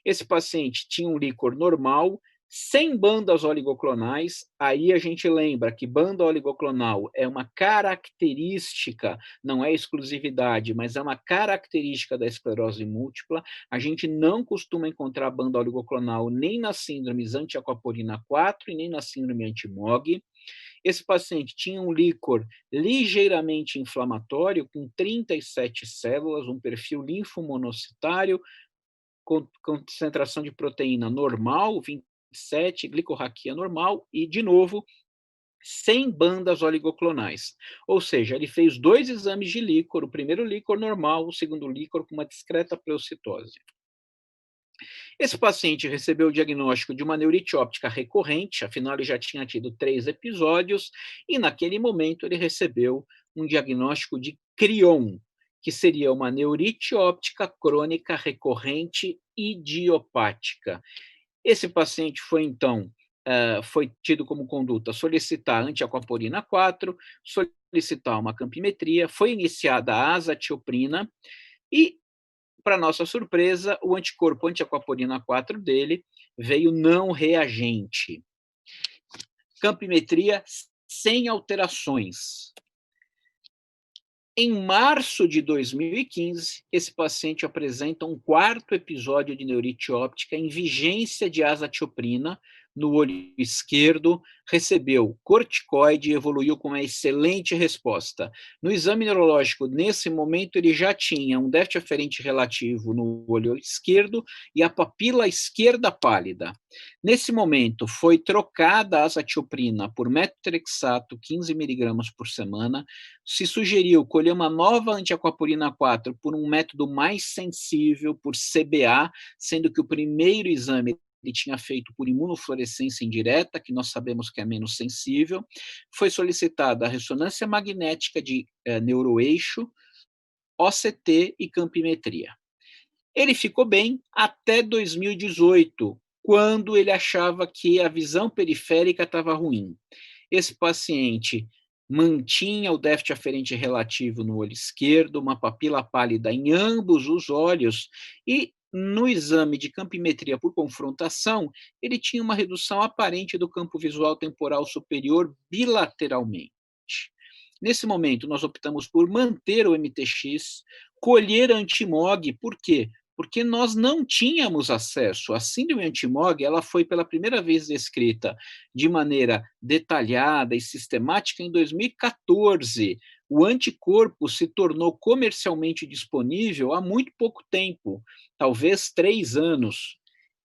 Esse paciente tinha um líquor normal, sem bandas oligoclonais. Aí a gente lembra que banda oligoclonal é uma característica, não é exclusividade, mas é uma característica da esclerose múltipla. A gente não costuma encontrar banda oligoclonal nem nas síndromes anti-aquaporina 4 e nem na síndrome anti-MOG. Esse paciente tinha um líquor ligeiramente inflamatório, com 37 células, um perfil linfomonocitário, concentração de proteína normal, 27, glicorraquia normal e, de novo, sem bandas oligoclonais. Ou seja, ele fez 2 exames de líquor, o primeiro líquor normal, o segundo líquor com uma discreta pleocitose. Esse paciente recebeu o diagnóstico de uma neurite óptica recorrente, afinal ele já tinha tido 3 episódios, e naquele momento ele recebeu um diagnóstico de CRION, que seria uma neurite óptica crônica recorrente idiopática. Esse paciente foi, então, foi tido como conduta solicitar anti-aquaporina 4, solicitar uma campimetria, foi iniciada a azatioprina e, para nossa surpresa, o anticorpo anti-aquaporina 4 dele veio não reagente. Campimetria sem alterações. Em março de 2015, esse paciente apresenta um 4º episódio de neurite óptica em vigência de azatioprina, no olho esquerdo, recebeu corticoide e evoluiu com uma excelente resposta. No exame neurológico, nesse momento, ele já tinha um déficit aferente relativo no olho esquerdo e a papila esquerda pálida. Nesse momento, foi trocada a azatioprina por metotrexato, 15 miligramas por semana. Se sugeriu colher uma nova antiaquaporina 4 por um método mais sensível, por CBA, sendo que o primeiro exame ele tinha feito por imunofluorescência indireta, que nós sabemos que é menos sensível. Foi solicitada a ressonância magnética de neuroeixo, OCT e campimetria. Ele ficou bem até 2018, quando ele achava que a visão periférica estava ruim. Esse paciente mantinha o déficit aferente relativo no olho esquerdo, uma papila pálida em ambos os olhos e no exame de campimetria por confrontação, ele tinha uma redução aparente do campo visual temporal superior bilateralmente. Nesse momento, nós optamos por manter o MTX, colher a antimog, por quê? Porque nós não tínhamos acesso. A síndrome antimog, ela foi pela primeira vez descrita de maneira detalhada e sistemática em 2014. O anticorpo se tornou comercialmente disponível há muito pouco tempo, talvez 3 anos.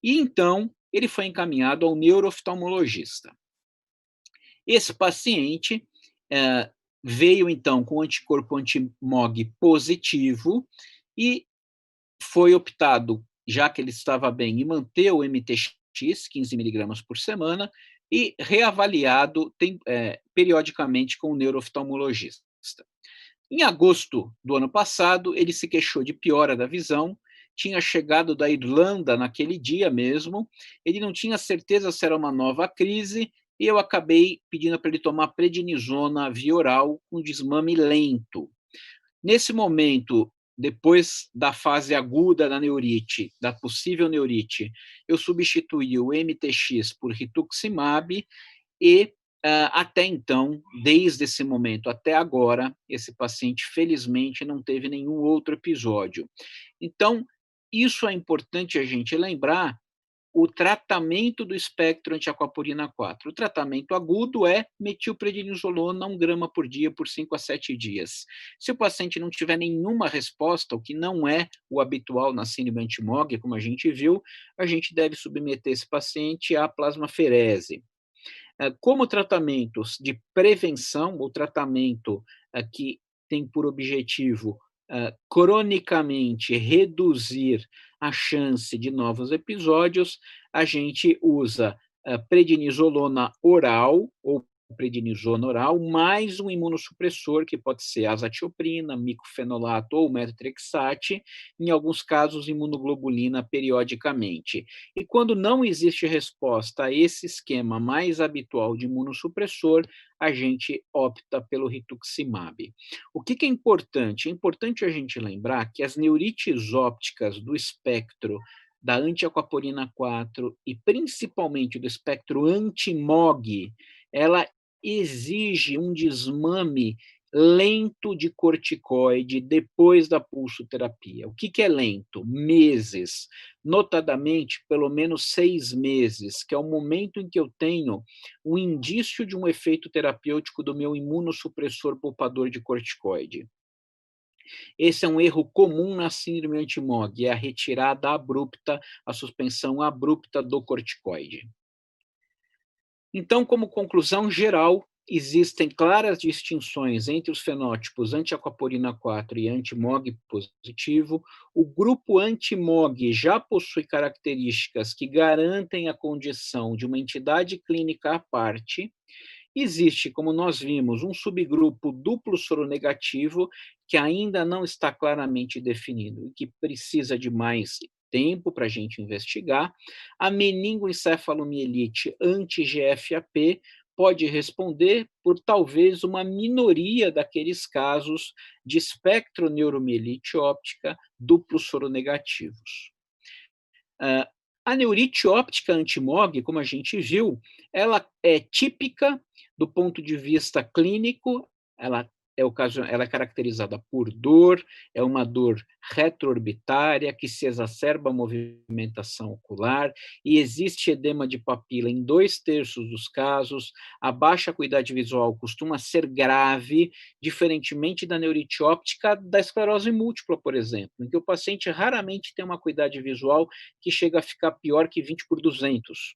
E então, ele foi encaminhado ao neurooftalmologista. Esse paciente veio, então, com anticorpo anti-MOG positivo e foi optado, já que ele estava bem, em manter o MTX, 15 miligramas por semana, e reavaliado periodicamente com o neurooftalmologista. Em agosto do ano passado, ele se queixou de piora da visão, tinha chegado da Irlanda naquele dia mesmo, ele não tinha certeza se era uma nova crise, e eu acabei pedindo para ele tomar prednisona via oral com desmame lento. Nesse momento, depois da fase aguda da neurite, da possível neurite, eu substituí o MTX por rituximab e até então, desde esse momento até agora, esse paciente, felizmente, não teve nenhum outro episódio. Então, isso é importante a gente lembrar, o tratamento do espectro antiaquaporina 4. O tratamento agudo é metilprednisolona 1 grama por dia por 5 a 7 dias. Se o paciente não tiver nenhuma resposta, o que não é o habitual na síndrome antimog, como a gente viu, a gente deve submeter esse paciente à plasmaferese. Como tratamentos de prevenção, ou tratamento que tem por objetivo cronicamente reduzir a chance de novos episódios, a gente usa prednisolona oral ou prednisona oral, mais um imunossupressor, que pode ser azatioprina, micofenolato ou metotrexate, em alguns casos imunoglobulina periodicamente. E quando não existe resposta a esse esquema mais habitual de imunossupressor, a gente opta pelo rituximab. O que é importante? É importante a gente lembrar que as neurites ópticas do espectro da antiaquaporina 4 e principalmente do espectro anti-MOG, ela exige um desmame lento de corticoide depois da pulsoterapia. O que é lento? Meses, notadamente pelo menos 6 meses, que é o momento em que eu tenho um indício de um efeito terapêutico do meu imunossupressor poupador de corticoide. Esse é um erro comum na síndrome anti-MOG, é a retirada abrupta, a suspensão abrupta do corticoide. Então, como conclusão geral, existem claras distinções entre os fenótipos anti-aquaporina 4 e anti-MOG positivo. O grupo anti-MOG já possui características que garantem a condição de uma entidade clínica à parte. Existe, como nós vimos, um subgrupo duplo soronegativo que ainda não está claramente definido e que precisa de mais tempo para a gente investigar. A meningoencefalomielite anti-GFAP pode responder por talvez uma minoria daqueles casos de espectroneuromielite óptica duplo soronegativos. A neurite óptica anti-MOG, como a gente viu, ela é típica do ponto de vista clínico, ela ela é caracterizada por dor, é uma dor retroorbitária que se exacerba a movimentação ocular e existe edema de papila em 2/3 dos casos. A baixa acuidade visual costuma ser grave, diferentemente da neurite óptica da esclerose múltipla, por exemplo, em que o paciente raramente tem uma acuidade visual que chega a ficar pior que 20/200.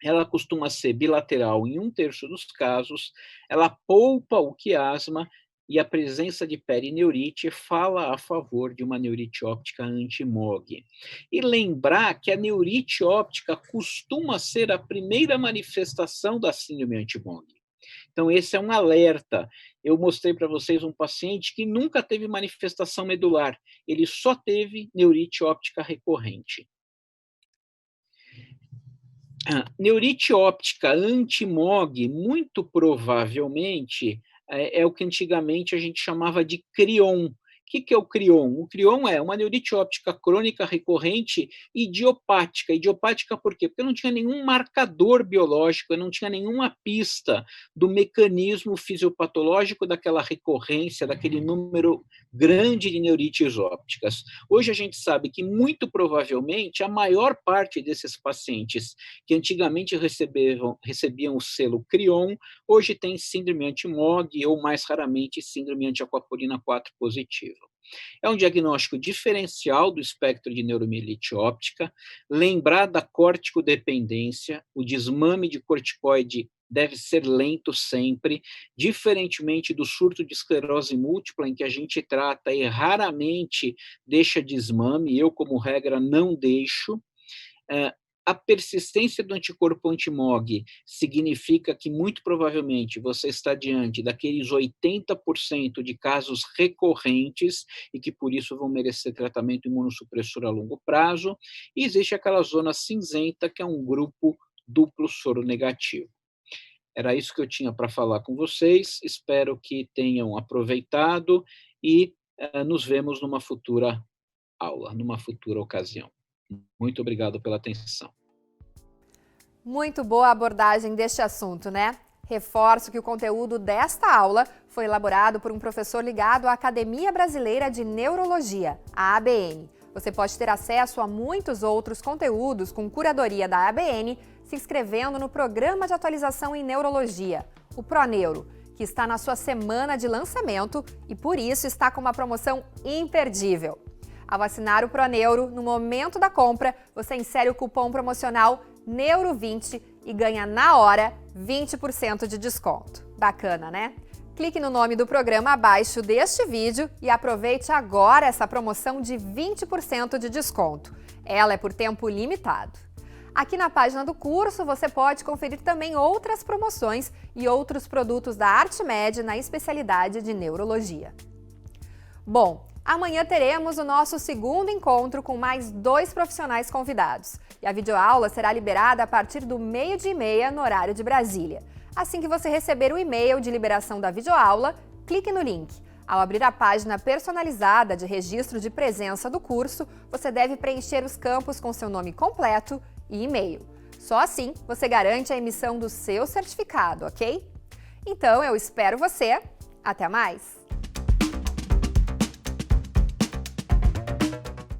Ela costuma ser bilateral em 1/3 dos casos, ela poupa o quiasma e a presença de perineurite fala a favor de uma neurite óptica anti-MOG. E lembrar que a neurite óptica costuma ser a primeira manifestação da síndrome anti-MOG. Então, esse é um alerta. Eu mostrei para vocês um paciente que nunca teve manifestação medular, ele só teve neurite óptica recorrente. Neurite óptica anti-MOG, muito provavelmente, é o que antigamente a gente chamava de CRION. O que é o CRION? O CRION é uma neurite óptica crônica recorrente idiopática. Idiopática por quê? Porque não tinha nenhum marcador biológico, não tinha nenhuma pista do mecanismo fisiopatológico daquela recorrência, daquele número grande de neurites ópticas. Hoje a gente sabe que, muito provavelmente, a maior parte desses pacientes que antigamente recebiam o selo CRION, hoje tem síndrome anti-MOG ou, mais raramente, síndrome anti-aquaporina 4 positiva. É um diagnóstico diferencial do espectro de neuromielite óptica. Lembrar da corticodependência, o desmame de corticoide deve ser lento sempre, diferentemente do surto de esclerose múltipla, em que a gente trata e raramente deixa desmame, eu, como regra, não deixo. A persistência do anticorpo anti-MOG significa que, muito provavelmente, você está diante daqueles 80% de casos recorrentes e que, por isso, vão merecer tratamento imunossupressor a longo prazo. E existe aquela zona cinzenta, que é um grupo duplo soro negativo. Era isso que eu tinha para falar com vocês. Espero que tenham aproveitado e nos vemos numa futura aula, numa futura ocasião. Muito obrigado pela atenção. Muito boa a abordagem deste assunto, né? Reforço que o conteúdo desta aula foi elaborado por um professor ligado à Academia Brasileira de Neurologia, a ABN. Você pode ter acesso a muitos outros conteúdos com curadoria da ABN se inscrevendo no Programa de Atualização em Neurologia, o ProNeuro, que está na sua semana de lançamento e, por isso, está com uma promoção imperdível. Ao assinar o ProNeuro, no momento da compra, você insere o cupom promocional NEURO20 e ganha na hora 20% de desconto. Bacana, né? Clique no nome do programa abaixo deste vídeo e aproveite agora essa promoção de 20% de desconto. Ela é por tempo limitado. Aqui na página do curso você pode conferir também outras promoções e outros produtos da ArtMed na especialidade de neurologia. Bom, amanhã teremos o nosso segundo encontro com mais 2 profissionais convidados. E a videoaula será liberada a partir do 12h30 no horário de Brasília. Assim que você receber o e-mail de liberação da videoaula, clique no link. Ao abrir a página personalizada de registro de presença do curso, você deve preencher os campos com seu nome completo e e-mail. Só assim você garante a emissão do seu certificado, ok? Então eu espero você. Até mais!